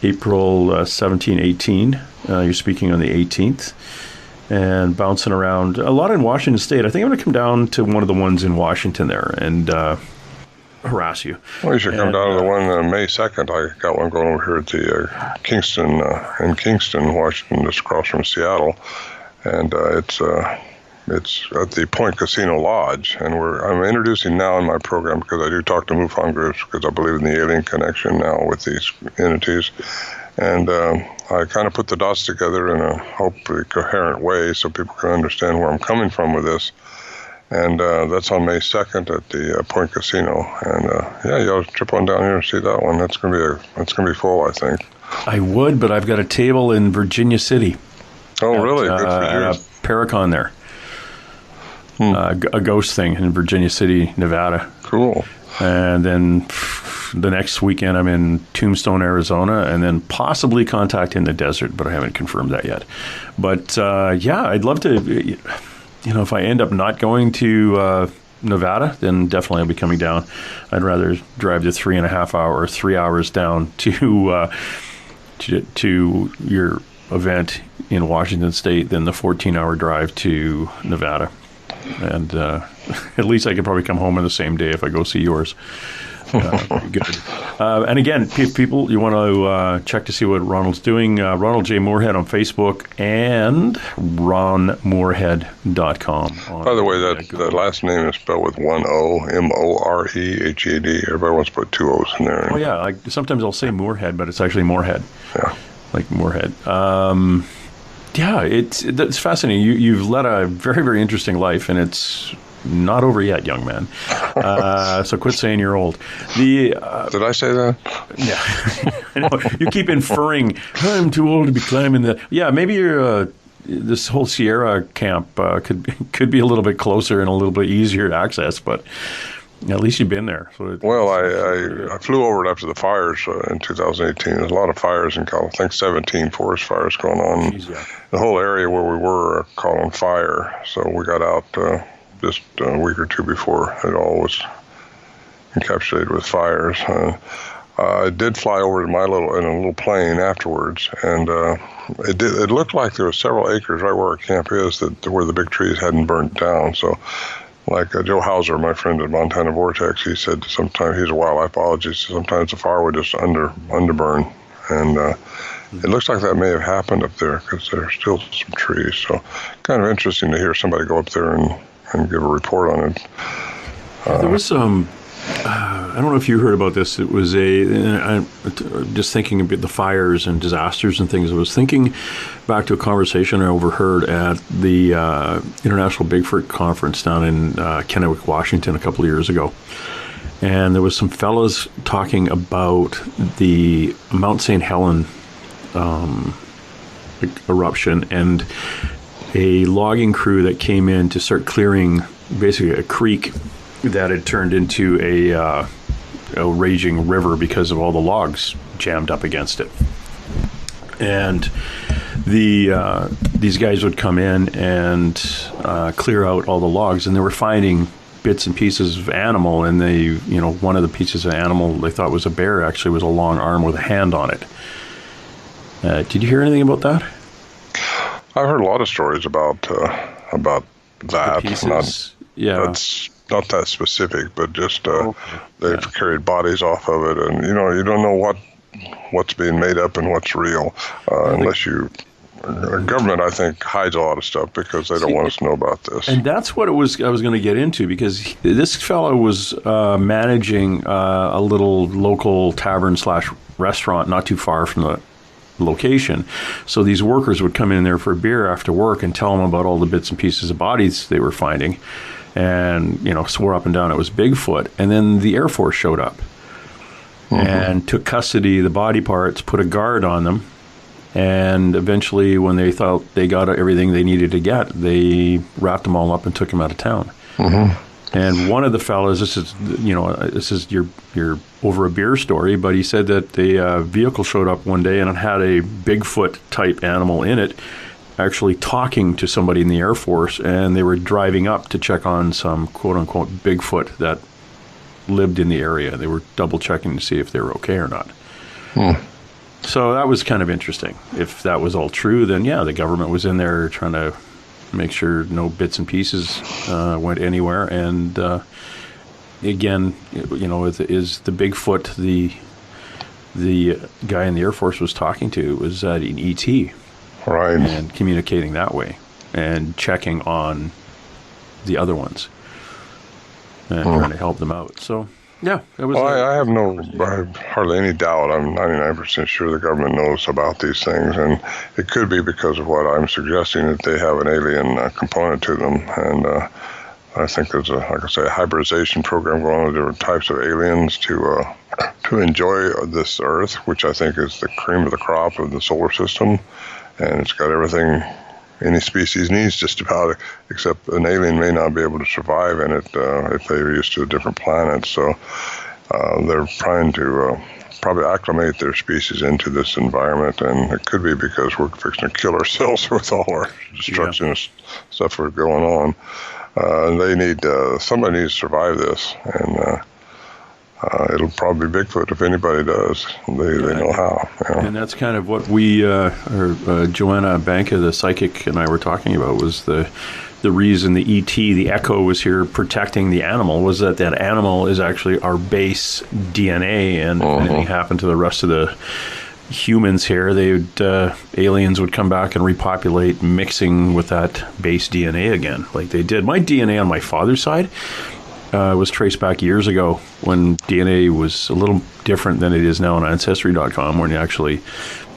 April 17, 18. You're speaking on the 18th. And bouncing around. A lot in Washington State. I think I'm going to come down to one of the ones in Washington there and harass you. Well, you should come down to the one May 2nd. I got one going over here at the in Kingston, Washington, just across from Seattle. And it's at the Point Casino Lodge. And I'm introducing now in my program, because I do talk to MUFON groups, because I believe in the alien connection now with these entities. And I kind of put the dots together in a hopefully coherent way so people can understand where I'm coming from with this. And that's on May 2nd at the Point Casino. And you ought to trip on down here and see that one. That's gonna be full, I think. I would, but I've got a table in Virginia City. Oh, really? Good for you. At Paracon there. A ghost thing in Virginia City, Nevada. Cool. And then the next weekend I'm in Tombstone, Arizona, and then possibly Contact in the Desert, but I haven't confirmed that yet. But I'd love to. If I end up not going to Nevada, then definitely I'll be coming down. I'd rather drive the 3.5 hour or 3 hours down to your event in Washington State than the 14-hour drive to Nevada. And at least I could probably come home on the same day if I go see yours. Good. And again, people, you want to check to see what Ronald's doing. Ronald J. Morehead on Facebook and ronmorehead.com. By the way, that last name is spelled with one O, Morehead. Everybody wants to put 2 O's in there. Oh, yeah. Sometimes I'll say Morehead, but it's actually Morehead. Yeah. Like Morehead. It's fascinating. You've led a very, very interesting life, and it's not over yet, young man. So quit saying you're old. Did I say that? Yeah. I know. You keep inferring, I'm too old to be climbing that. Yeah, maybe you're... this whole Sierra camp could be a little bit closer and a little bit easier to access, but at least you've been there. So I flew over it after the fires in 2018. There's a lot of fires in California. I think 17 forest fires going on. Jeez, yeah. The whole area where we were caught on fire. So we got out just a week or two before it all was encapsulated with fires. I did fly over to in a little plane afterwards, and it looked like there were several acres right where our camp is where the big trees hadn't burnt down. So, like Joe Hauser, my friend at Montana Vortex, he said sometimes he's a wildlife biologist. Sometimes the fire would just underburn, and it looks like that may have happened up there because there's still some trees. So, kind of interesting to hear somebody go up there and give a report on it. There was some. I don't know if you heard about this. It was just thinking about the fires and disasters and things. I was thinking back to a conversation I overheard at the International Bigfoot Conference down in Kennewick, Washington, a couple of years ago. And there was some fellas talking about the Mount St. Helen eruption and a logging crew that came in to start clearing basically a creek that had turned into a raging river because of all the logs jammed up against it. And these guys would come in and clear out all the logs, and they were finding bits and pieces of animal, and one of the pieces of animal they thought was a bear actually was a long arm with a hand on it. Did you hear anything about that? I've heard a lot of stories about that. That's not that specific, but just they've carried bodies off of it, and you don't know what's being made up and what's real unless you. Government, I think, hides a lot of stuff because they don't want us to know about this. And that's what I was going to get into, because this fellow was managing a little local tavern/restaurant not too far from the location. So these workers would come in there for a beer after work and tell them about all the bits and pieces of bodies they were finding, and swore up and down it was Bigfoot. And then the Air Force showed up and took custody of the body parts, put a guard on them, and eventually when they thought they got everything they needed to get, they wrapped them all up and took them out of town. And one of the fellas, this is your over a beer story, but he said that the vehicle showed up one day and it had a Bigfoot type animal in it, actually talking to somebody in the Air Force, and they were driving up to check on some quote unquote Bigfoot that lived in the area. They were double checking to see if they were okay or not. So that was kind of interesting. If that was all true, then yeah, the government was in there trying to make sure no bits and pieces went anywhere. And again, is the Bigfoot the guy in the Air Force was talking to was an ET, right? And communicating that way and checking on the other ones and trying to help them out. So. Yeah, it was. Well, I have hardly any doubt. I'm 99% sure the government knows about these things, and it could be because of what I'm suggesting, that they have an alien component to them. And I think there's a hybridization program going on with different types of aliens to enjoy this Earth, which I think is the cream of the crop of the solar system, and it's got everything any species needs just about, except an alien may not be able to survive in it if they're used to a different planet. So they're trying to probably acclimate their species into this environment, and it could be because we're fixing to kill ourselves with all our destruction and stuff that's going on. They need somebody needs to survive this, and it'll probably be Bigfoot if anybody does. They know how. And that's kind of what we, Joanna Banka, the psychic, and I were talking about, was the reason the ET, the Echo, was here protecting the animal, was that animal is actually our base DNA, and if anything happened to the rest of the humans here, aliens would come back and repopulate, mixing with that base DNA again, like they did. My DNA on my father's side was traced back years ago when DNA was a little different than it is now on Ancestry.com, when it actually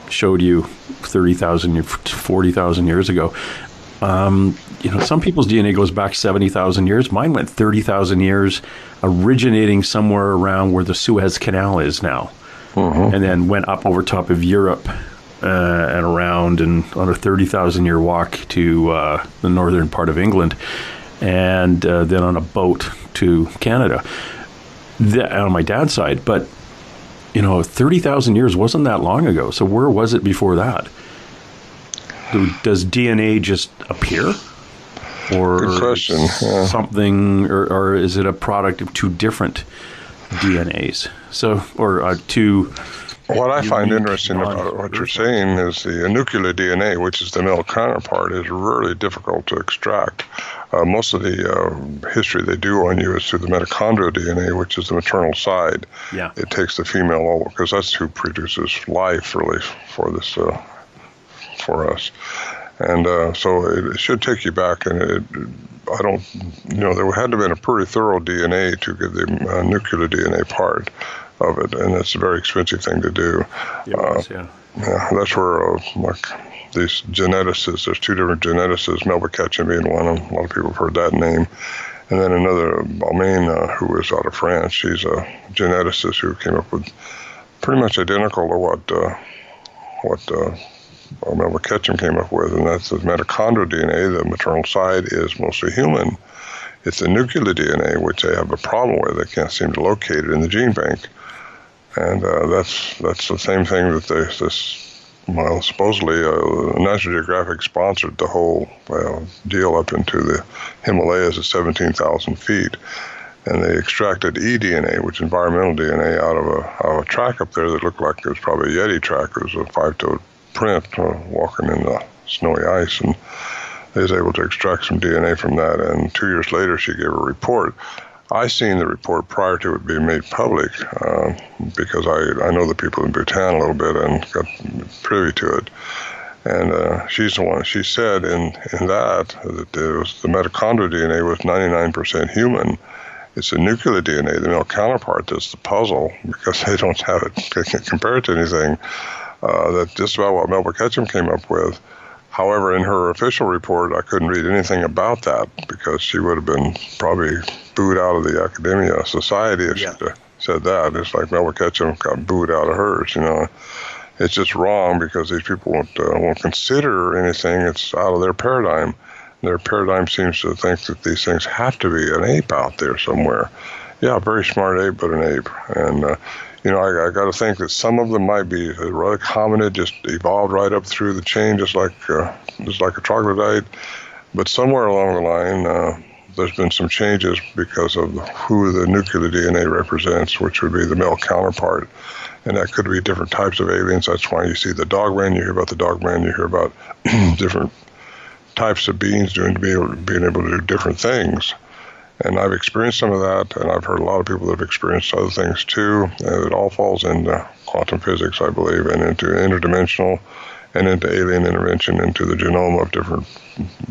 showed you 30,000, 40,000 years ago. Some people's DNA goes back 70,000 years. Mine went 30,000 years, originating somewhere around where the Suez Canal is now, and then went up over top of Europe and around, and on a 30,000-year walk to the northern part of England, and then on a boat to Canada, on my dad's side. But 30,000 years wasn't that long ago. So where was it before that? Does DNA just appear, or good question. Something, or is it a product of two different DNAs. So, or two. What I find unique interesting about what you're saying is the nuclear DNA, which is the male counterpart, is really difficult to extract. Most of the history they do on you is through the mitochondrial DNA, which is the maternal side. Yeah. It takes the female over because that's who produces life, really, for this, for us. And so it should take you back, and I don't, there had to have been a pretty thorough DNA to get the nuclear DNA part of it, and it's a very expensive thing to do. It was, yeah. Yeah, that's where, like, these geneticists, there's two different geneticists, Melba Ketchum being one, and a lot of people have heard that name. And then another, Balmain, who is out of France, she's a geneticist who came up with pretty much identical to what Melba Ketchum came up with, and that's the mitochondrial DNA. The maternal side is mostly human. It's the nuclear DNA, which they have a problem with. They can't seem to locate it in the gene bank. And that's the same thing that supposedly National Geographic sponsored the whole deal up into the Himalayas at 17,000 feet. And they extracted eDNA, which is environmental DNA, out of a track up there that looked like it was probably a Yeti track. It was a five-toed print walking in the snowy ice. And they was able to extract some DNA from that. And 2 years later, she gave a report. I seen the report prior to it being made public because I know the people in Bhutan a little bit and got privy to it. And she's the one. She said in that it was the mitochondrial DNA was 99% human. It's the nuclear DNA, the male counterpart, that's the puzzle because they don't have it. They can't compare it to anything. That's just about what Melba Ketchum came up with. However, in her official report, I couldn't read anything about that because she would have been probably booed out of the academia society if she'd said that. It's like Melba Ketchum got booed out of hers, It's just wrong because these people won't consider anything. It's out of their paradigm. Their paradigm seems to think that these things have to be an ape out there somewhere. Yeah, very smart ape, but an ape. And, I got to think that some of them might be rather hominid, just evolved right up through the chain, just like a troglodyte. But somewhere along the line, there's been some changes because of who the nuclear DNA represents, which would be the male counterpart. And that could be different types of aliens. That's why you see the dogman, you hear about the dogman, you hear about different types of beings being able to do different things. And I've experienced some of that, and I've heard a lot of people that have experienced other things too. And it all falls into quantum physics, I believe, and into interdimensional and into alien intervention into the genome of different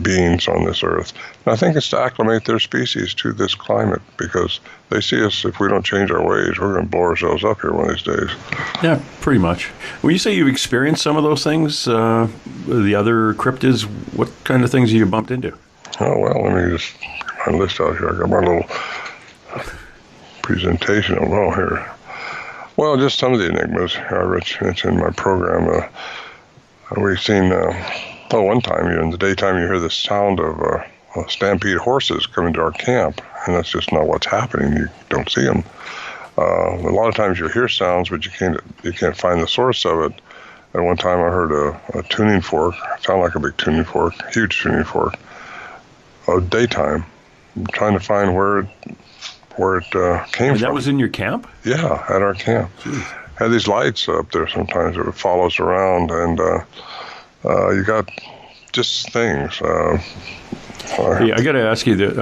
beings on this earth. And I think it's to acclimate their species to this climate because they see us, if we don't change our ways, we're going to blow ourselves up here one of these days. Yeah, pretty much. When you say you've experienced some of those things, the other cryptids, what kind of things have you bumped into? Oh, well, let me just get my list out here. I got my little presentation here. Well, just some of the enigmas I mentioned in my program. We've seen, one time, in the daytime, you hear the sound of stampede horses coming to our camp, and that's just not what's happening. You don't see them. A lot of times you hear sounds, but you can't find the source of it. At one time, I heard a tuning fork, sound like a big tuning fork, huge tuning fork, daytime. I'm trying to find where it came from. That was in your camp? Yeah, at our camp. Jeez. Had these lights up there sometimes that would follow us around, and you got just things. I got to ask you that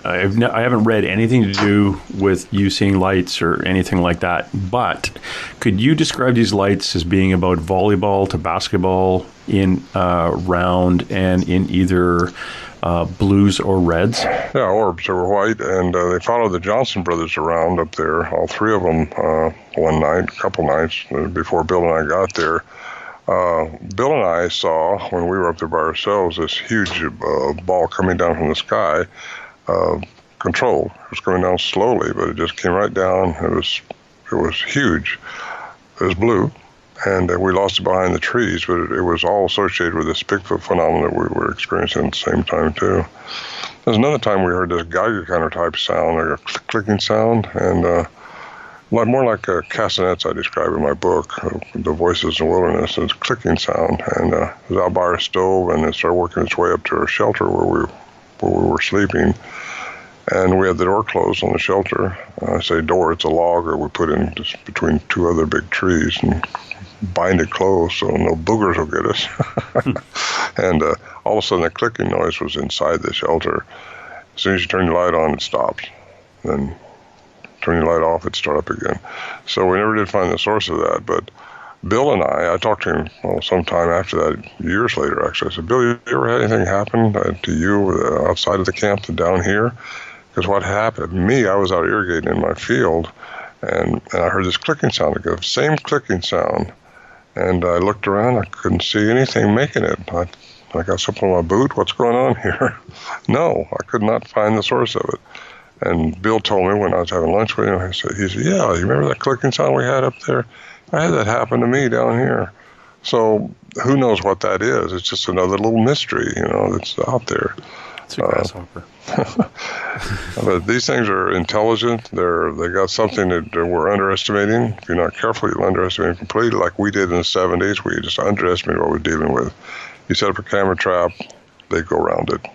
I haven't read anything to do with you seeing lights or anything like that. But could you describe these lights as being about volleyball to basketball in round and in either blues or reds? Yeah, orbs. They were white, and they followed the Johnson brothers around up there, all three of them, one night, a couple nights before Bill and I got there. Bill and I saw, when we were up there by ourselves, this huge ball coming down from the sky, controlled. It was coming down slowly, but it just came right down. It was huge. It was blue, and we lost it behind the trees, but it was all associated with this Bigfoot phenomenon that we were experiencing at the same time, too. There's another time we heard this Geiger counter type sound, like a clicking sound, and more like castanets I describe in my book, The Voices in the Wilderness. It's a clicking sound, and it was out by our stove, and it started working its way up to our shelter where we were sleeping. and we had the door closed on the shelter. I say door, it's a log that we put in just between two other big trees and bind it closed so no boogers will get us. And all of a sudden the clicking noise was inside the shelter. As soon as you turn your light on, it stops. Then turn your light off, it'd start up again. So we never did find the source of that, but Bill and I talked to him sometime after that, years later actually. I said, Bill, you ever had anything happen to you outside of the camp to down here? Because what happened to me, I was out irrigating in my field, and I heard this clicking sound again, same clicking sound. And I looked around, I couldn't see anything making it. I got something on my boot, what's going on here? No, I could not find the source of it. And Bill told me when I was having lunch with him, he said, yeah, you remember that clicking sound we had up there? I had that happen to me down here. So who knows what that is? It's just another little mystery, that's out there. It's a grasshopper. But these things are intelligent. They got something that we're underestimating. If you're not careful, you'll underestimate it completely, like we did in the 70s, where you just underestimate what we're dealing with. You set up a camera trap, they go around it.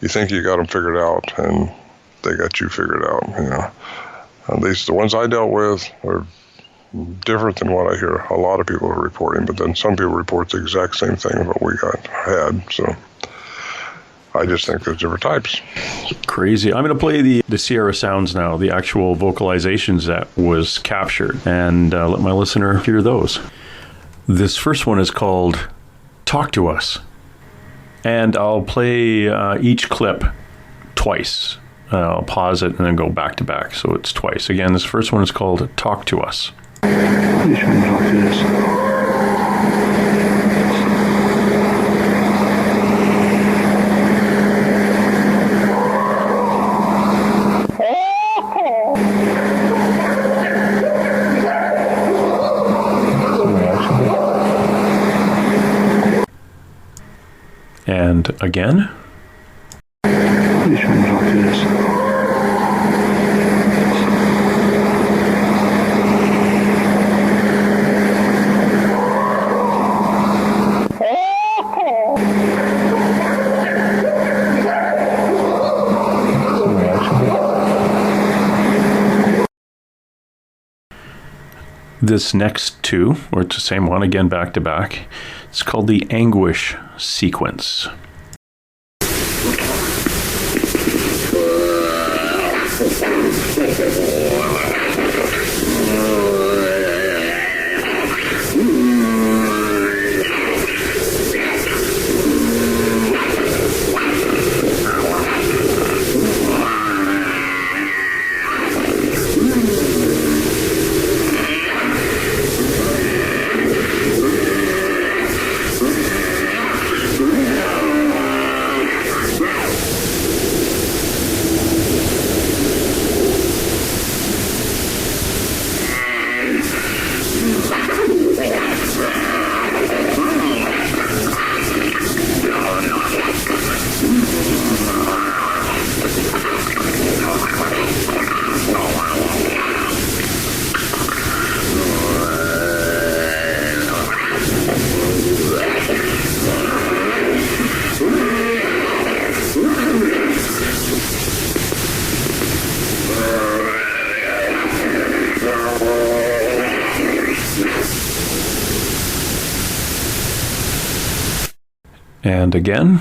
You think you got them figured out, and they got you figured out. The ones I dealt with are different than what I hear a lot of people are reporting, but then some people report the exact same thing that we had. So I just think there's different types. Crazy. I'm going to play the Sierra sounds now, the actual vocalizations that was captured, and let my listener hear those. This first one is called Talk to Us. And I'll play each clip twice. I'll pause it and then go back to back, so it's twice. Again, this first one is called Talk to Us. Please try and talk to us. And again. Please try and talk to us. This next two, or it's the same one again back to back, it's called the anguish sequence. And again.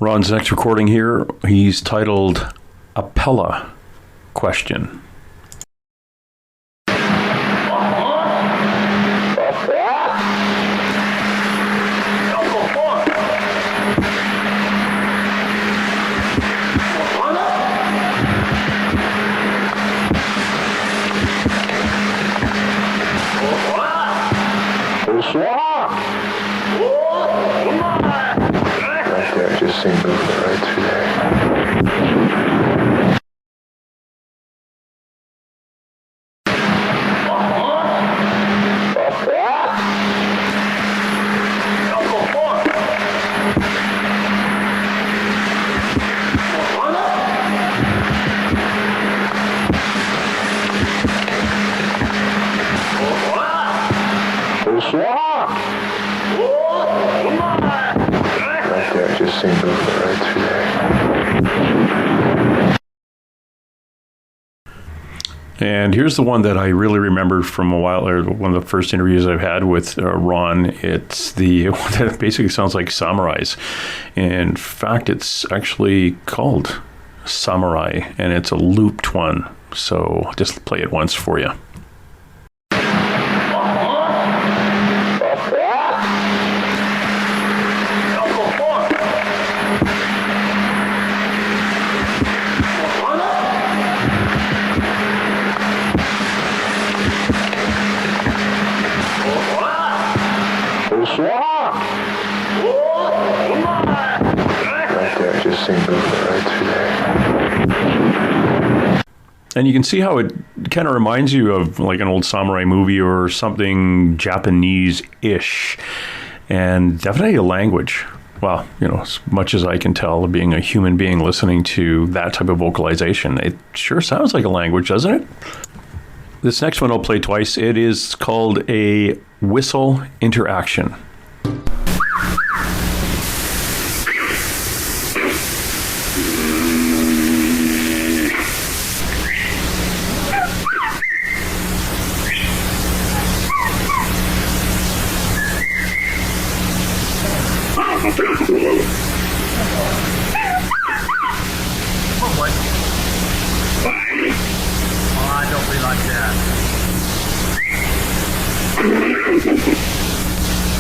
Ron's next recording here, he's titled Appella Question. Right there, just seen movement right through there. Right there, just seen movement right through there. And here's the one that I really remember from a while, or one of the first interviews I've had with Ron. It's the one that basically sounds like samurais. In fact, it's actually called Samurai, and it's a looped one. So I'll just play it once for you. Right there, just seen movement right through there. And you can see how it kind of reminds you of like an old samurai movie or something Japanese-ish. And definitely a language. Well, you know, as much as I can tell, being a human being listening to that type of vocalization, it sure sounds like a language, doesn't it? This next one I'll play twice. It is called a whistle interaction.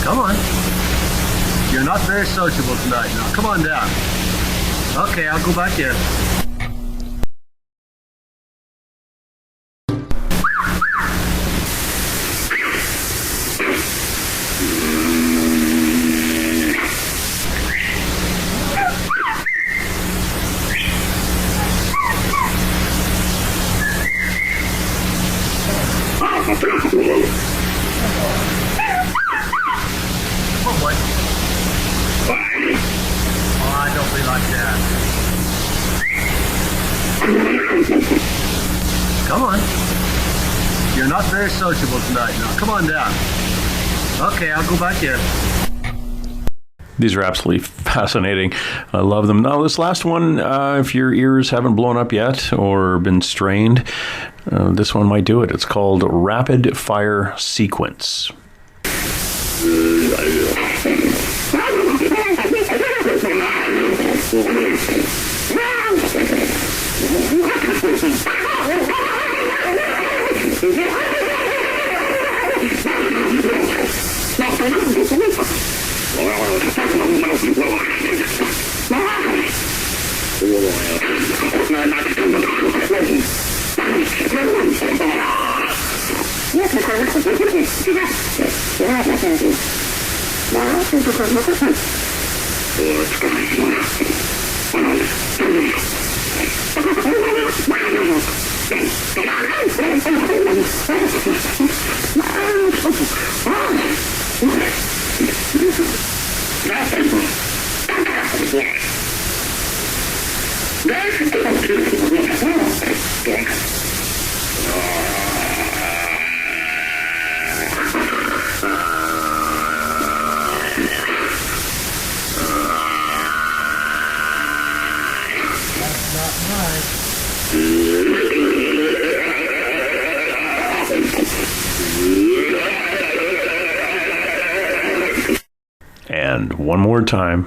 Come on. You're not very sociable tonight now. Come on down. Okay, I'll go back in. Don't be like that. Come on. You're not very sociable tonight now. Come on down. Okay, I'll go back in. These are absolutely fascinating. I love them. Now, this last one, if your ears haven't blown up yet or been strained, this one might do it. It's called Rapid Fire Sequence. And one more time.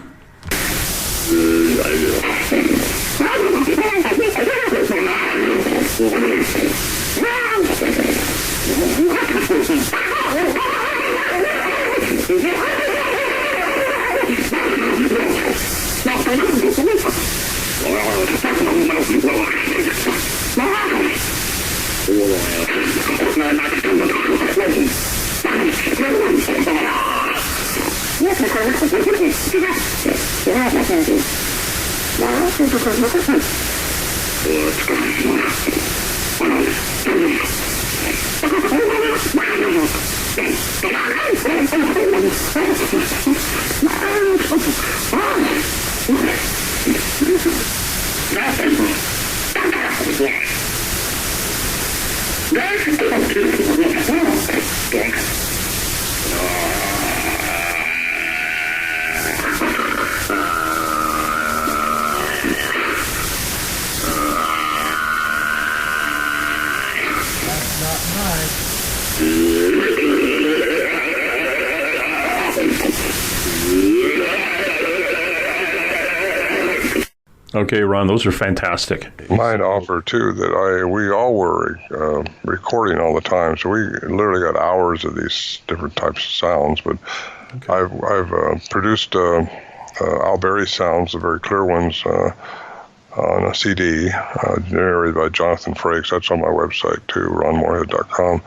Okay, Ron, those are fantastic. Might offer too that we all were recording all the time, so we literally got hours of these different types of sounds. But okay. I've produced Alberry sounds, the very clear ones, on a CD, narrated by Jonathan Frakes. That's on my website too, ronmorehead.com.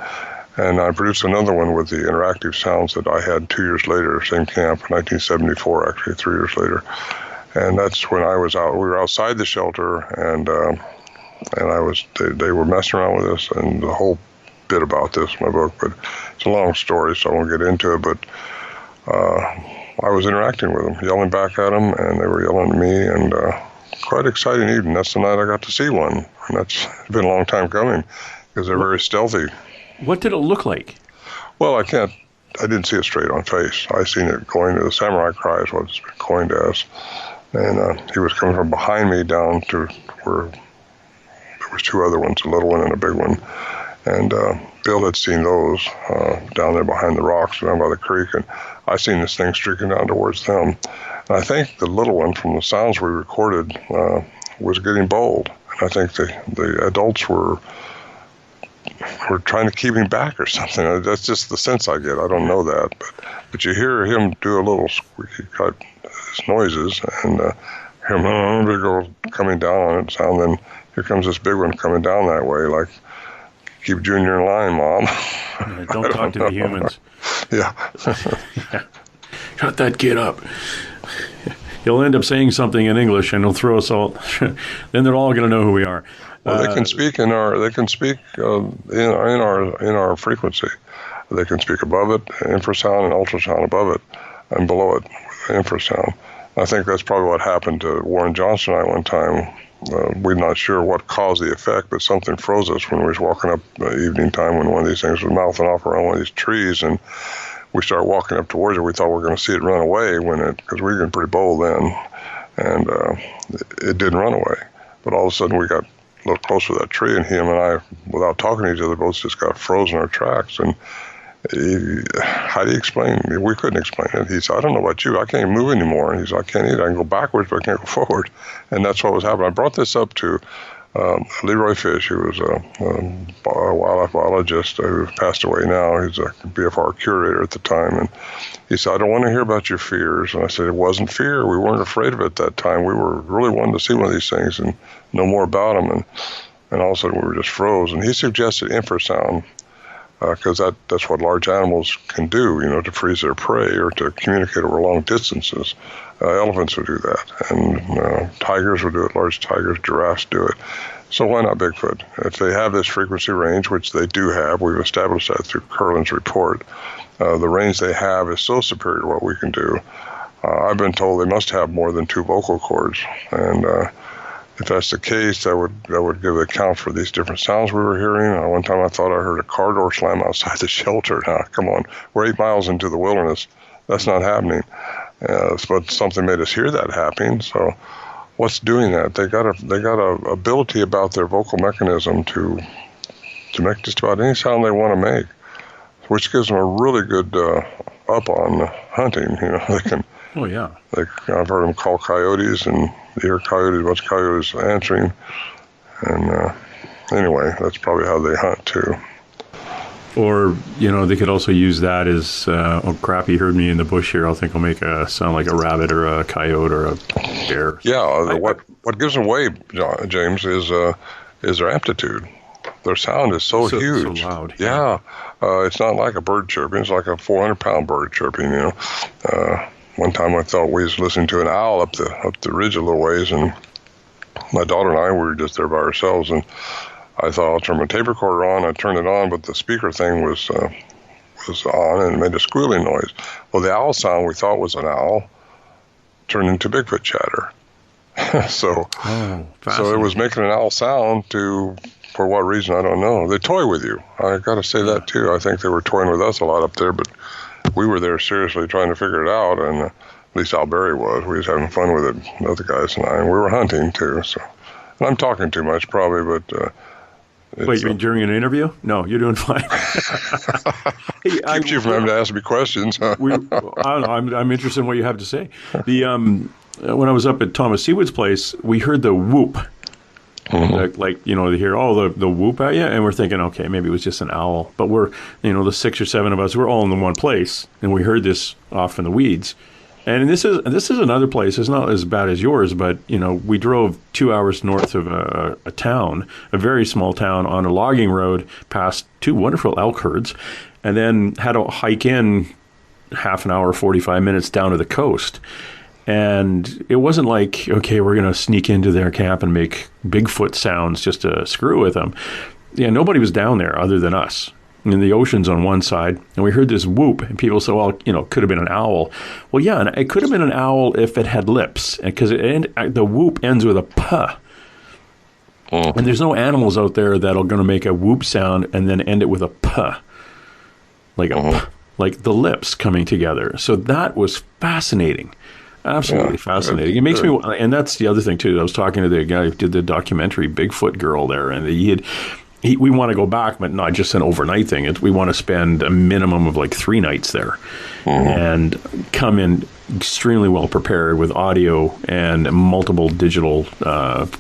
And I produced another one with the interactive sounds that I had 2 years later, same camp, 1974, actually 3 years later. And that's when I was out. We were outside the shelter, and they were messing around with us, and the whole bit about this in my book. But it's a long story, so I won't get into it. But I was interacting with them, yelling back at them, and they were yelling at me, and quite exciting evening. That's the night I got to see one, and that's been a long time coming because they're very stealthy. What did it look like? Well, I didn't see it straight on face. I seen it going to the samurai cry is what it's been coined as. And he was coming from behind me down to where there was two other ones, a little one and a big one. And Bill had seen those down there behind the rocks down by the creek. And I seen this thing streaking down towards them. And I think the little one, from the sounds we recorded, was getting bold. And I think the adults were trying to keep him back or something. That's just the sense I get. I don't know that. But you hear him do a little squeaky cut noises, and him go coming down on it sound. Then here comes this big one coming down that way, like, keep Junior in line, Mom. Yeah, don't talk to the humans. Yeah. Shut that kid up. He'll end up saying something in English, and he'll throw us all. Then they're all going to know who we are. Well, they can speak in our frequency. They can speak above it, infrasound and ultrasound above it, and below it, infrasound. I think that's probably what happened to Warren Johnson and I one time. We're not sure what caused the effect, but something froze us when we was walking up evening time when one of these things was mouthing off around one of these trees, and we started walking up towards it. We thought we were going to see it run away because we were getting pretty bold then, and it didn't run away. But all of a sudden we got a little closer to that tree, and him and I, without talking to each other, both just got frozen in our tracks. And how do you explain? We couldn't explain it. He said, I don't know about you. I can't move anymore. And he said, I can't either. I can go backwards, but I can't go forward. And that's what was happening. I brought this up to Leroy Fish, who was a wildlife biologist who passed away now. He's a BFR curator at the time. And he said, I don't want to hear about your fears. And I said, it wasn't fear. We weren't afraid of it at that time. We were really wanting to see one of these things and know more about them. And all of a sudden we were just froze. And he suggested infrasound, because that's what large animals can do, to freeze their prey or to communicate over long distances. Elephants would do that, and tigers would do it, large tigers, giraffes do it. So why not Bigfoot? If they have this frequency range, which they do have, we've established that through Curlin's report, the range they have is so superior to what we can do. I've been told they must have more than 2 vocal cords, and if that's the case, that would give an account for these different sounds we were hearing. One time I thought I heard a car door slam outside the shelter. Now, come on, we're 8 miles into the wilderness. That's not happening. But something made us hear that happening. So, what's doing that? They got a ability about their vocal mechanism to make just about any sound they want to make, which gives them a really good up on hunting. They can. Oh yeah. I've heard them call coyotes, and you hear coyotes, a bunch of coyotes answering, and anyway, that's probably how they hunt too. Or, they could also use that as, oh crap, he heard me in the bush here. I'll think I'll make a sound like a rabbit or a coyote or a bear. Yeah, what gives them away, James, is their amplitude. Their sound is so huge. So loud. Yeah. It's not like a bird chirping. It's like a 400-pound bird chirping, One time I thought we was listening to an owl up the ridge a little ways, and my daughter and I were just there by ourselves, and I thought I'll turn my tape recorder on. I turned it on, but the speaker thing was on, and it made a squealing noise. Well, the owl sound we thought was an owl turned into Bigfoot chatter. So it was making an owl sound for what reason, I don't know. They toy with you. I got to say that too. I think they were toying with us a lot up there, but we were there seriously trying to figure it out, and at least Al Berry was. We was having fun with it, the other guys and I, and we were hunting too. So, and I'm talking too much probably, but... Wait, you mean during an interview? No, you're doing fine. Keeps you from having to ask me questions. I don't know. I'm interested in what you have to say. When I was up at Thomas Seawood's place, we heard the whoop. Mm-hmm. They hear the whoop at you, and we're thinking, okay, maybe it was just an owl. But we're, the 6 or 7 of us, we're all in the one place, and we heard this off in the weeds. And this is another place. It's not as bad as yours, but we drove 2 hours north of a town, a very small town, on a logging road past 2 wonderful elk herds, and then had to hike in half an hour, 45 minutes down to the coast. And it wasn't like, okay, we're going to sneak into their camp and make Bigfoot sounds just to screw with them. Yeah, nobody was down there other than us. And the ocean's on one side, and we heard this whoop, and people said, well, could have been an owl. Well, yeah, and it could have been an owl if it had lips, because the whoop ends with a puh. Oh. And there's no animals out there that are going to make a whoop sound and then end it with a puh, like a puh, like the lips coming together. So that was fascinating. Absolutely fascinating. It makes me, and that's the other thing too. I was talking to the guy who did the documentary Bigfoot Girl there, and we want to go back, but not just an overnight thing. We want to spend a minimum of like 3 nights there, and come in extremely well prepared with audio and multiple digital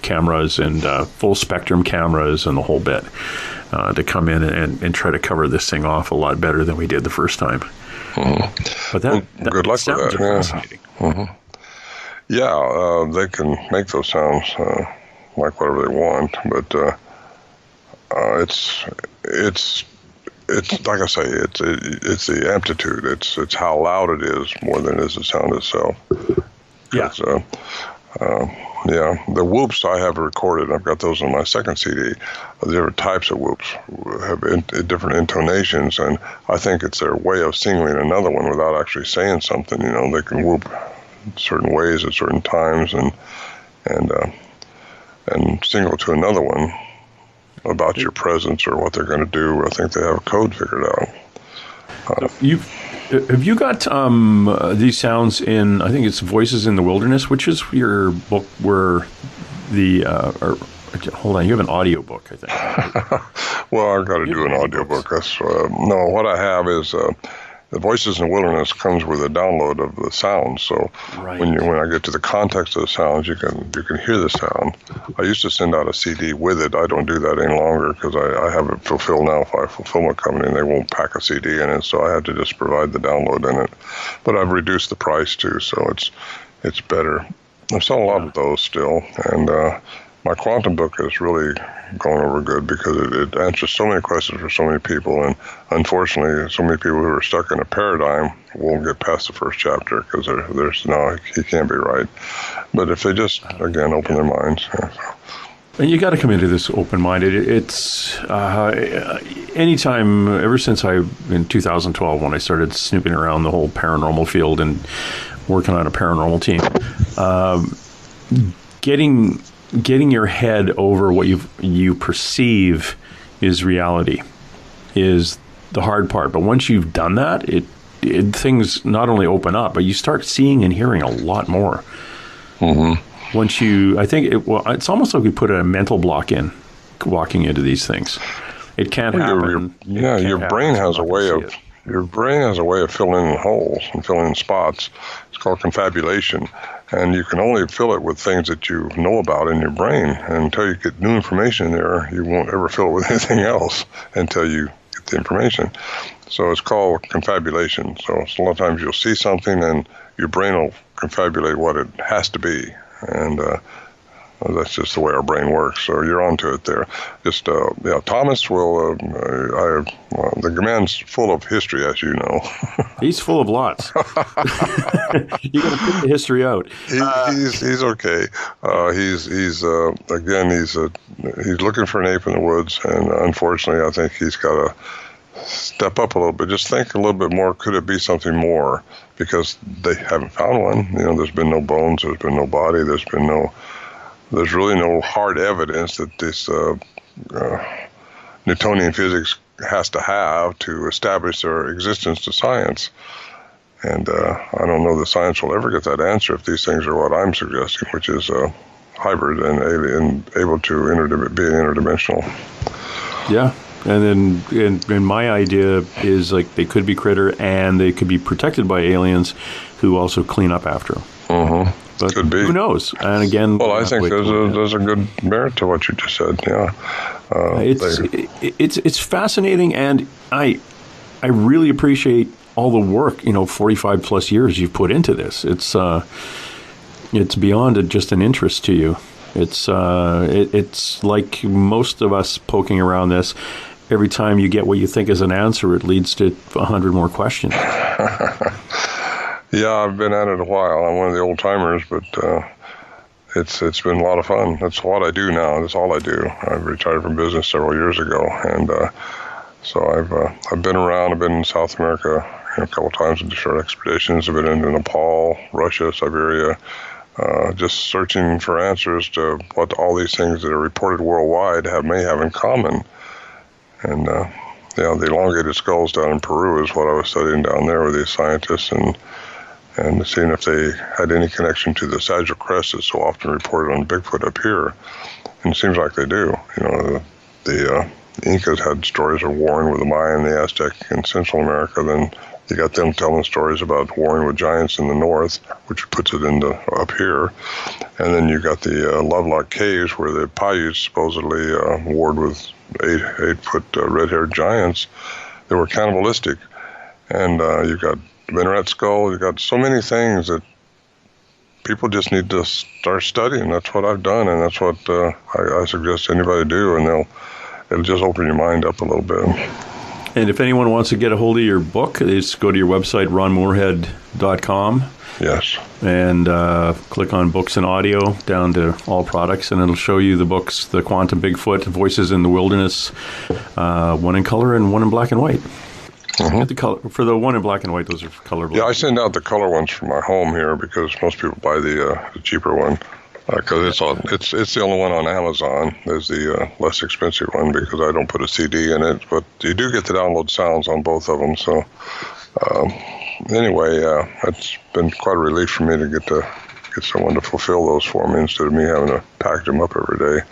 cameras and full spectrum cameras and the whole bit to come in and try to cover this thing off a lot better than we did the first time. But that good luck sounds with that. Fascinating. Yeah, they can make those sounds like whatever they want, but it's like I say, it's the amplitude. It's how loud it is more than it is the sound itself. Yeah. The whoops I have recorded. I've got those on my second CD. The different types of whoops have different intonations, and I think it's their way of singling another one without actually saying something. They can whoop certain ways at certain times, and single to another one about your presence or what they're going to do. I think they have a code figured out. Have you got these sounds in, I think it's Voices in the Wilderness, which is your book where hold on, you have an audio book, I think. Well, I've got to do an audio book. That's, no, what I have is the Voices in the Wilderness comes with a download of the sounds. So when I get to the context of the sounds, you can hear the sound. I used to send out a CD with it. I don't do that any longer because I have it fulfilled now by a fulfillment company, and they won't pack a CD in it. So I have to just provide the download in it. But I've reduced the price too, so it's better. I sell a lot of those still, and my quantum book is really going over good because it answers so many questions for so many people, and unfortunately so many people who are stuck in a paradigm won't get past the first chapter because there's no, he can't be right. But if they just again open their minds, and you got to come into this open-minded. It's anytime ever since in 2012 when I started snooping around the whole paranormal field and working on a paranormal team, getting your head over what you perceive is reality is the hard part. But once you've done that, things not only open up, but you start seeing and hearing a lot more. Once I think it's almost like we put a mental block in walking into these things. It can't happen. Your brain has a way of your brain has a way of filling in holes and filling in spots. It's called confabulation. And you can only fill it with things that you know about in your brain. And until you get new information in there, you won't ever fill it with anything else until you get the information. So it's called confabulation. So a lot of times you'll see something and your brain will confabulate what it has to be. And that's just the way our brain works. So you're onto it there. Just, Thomas will, the man's full of history, as you know. He's full of lots. You got to put the history out. He's okay. He's looking for an ape in the woods, and unfortunately, I think he's got to step up a little bit. Just think a little bit more. Could it be something more? Because they haven't found one. There's been no bones. There's been no body. There's really no hard evidence that this Newtonian physics has to have to establish their existence to science. And I don't know that science will ever get that answer if these things are what I'm suggesting, which is hybrid and alien, able to be interdimensional. Yeah. And then my idea is like they could be critter and they could be protected by aliens who also clean up after them. Mm-hmm. But could be. Who knows? And again, well, I think there's a good merit to what you just said. Yeah, it's fascinating, and I really appreciate all the work. 45 plus years you've put into this. It's beyond just an interest to you. It's like most of us poking around this. Every time you get what you think is an answer, it leads to 100 more questions. Yeah, I've been at it a while. I'm one of the old timers, but it's been a lot of fun. That's what I do now. That's all I do. I retired from business several years ago, and so I've been around. I've been in South America a couple times with short expeditions. I've been into Nepal, Russia, Siberia, just searching for answers to what all these things that are reported worldwide may have in common. And the elongated skulls down in Peru is what I was studying down there with these scientists, and seeing if they had any connection to the sagittal crest that's so often reported on Bigfoot up here. And it seems like they do. The Incas had stories of warring with the Maya and the Aztec in Central America. Then you got them telling stories about warring with giants in the north, which puts it into up here. And then you got the Lovelock Caves where the Paiutes supposedly warred with 8-foot red-haired giants that were cannibalistic. And you've got minaret skull. You've got so many things that people just need to start studying. That's what I've done, and that's what I suggest anybody do, and it'll just open your mind up a little bit. And if anyone wants to get a hold of your book, just go to your website, ronmorehead.com. Yes. And click on books and audio down to all products, and it'll show you the books, The Quantum Bigfoot, Voices in the Wilderness, one in color and one in black and white. Mm-hmm. Get the color for the one in black and white. Those are colorable. Yeah, I send out the color ones from my home here because most people buy the cheaper one because it's the only one on Amazon. There's the less expensive one because I don't put a CD in it, but you do get to download sounds on both of them. So anyway, it's been quite a relief for me to get someone to fulfill those for me instead of me having to package them up every day.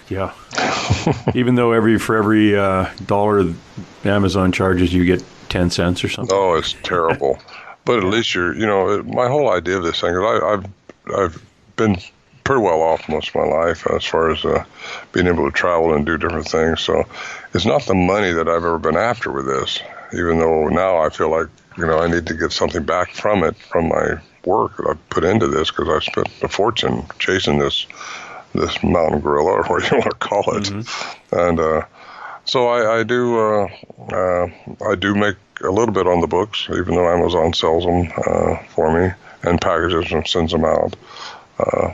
Yeah. Even though for every dollar Amazon charges, you get 10 cents or something. Oh, it's terrible. But at least my whole idea of this thing is I've been pretty well off most of my life as far as being able to travel and do different things. So it's not the money that I've ever been after with this, even though now I feel like, I need to get something back from it, from my work that I've put into this, because I spent a fortune chasing this mountain gorilla, or what you want to call it. Mm-hmm. And so I do make a little bit on the books, even though Amazon sells them for me and packages and sends them out.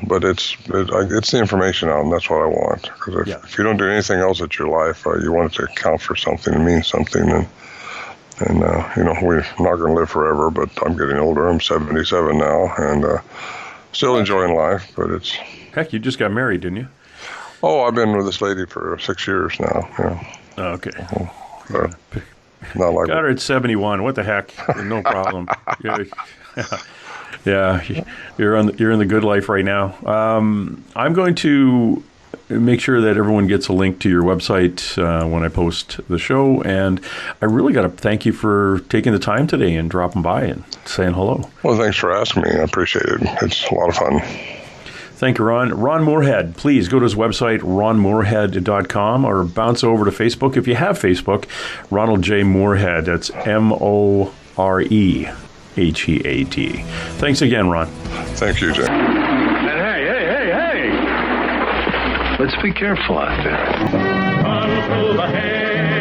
But it's the information out, and that's what I want. Because if you don't do anything else at your life, you want it to count for something and mean something. And we're not going to live forever, but I'm getting older. I'm 77 now, and still enjoying life. But it's... Heck, you just got married, didn't you? Oh, I've been with this lady for 6 years now. Yeah. Oh, okay. Not like got her at 71. What the heck? No problem. Yeah, you're in the good life right now. I'm going to make sure that everyone gets a link to your website when I post the show. And I really got to thank you for taking the time today and dropping by and saying hello. Well, thanks for asking me. I appreciate it. It's a lot of fun. Thank you, Ron. Ron Morehead. Please go to his website, ronmorehead.com, or bounce over to Facebook. If you have Facebook, Ronald J. Morehead. That's Morehead. Thanks again, Ron. Thank you, Jay. And hey! Let's be careful out there. Run through the hay.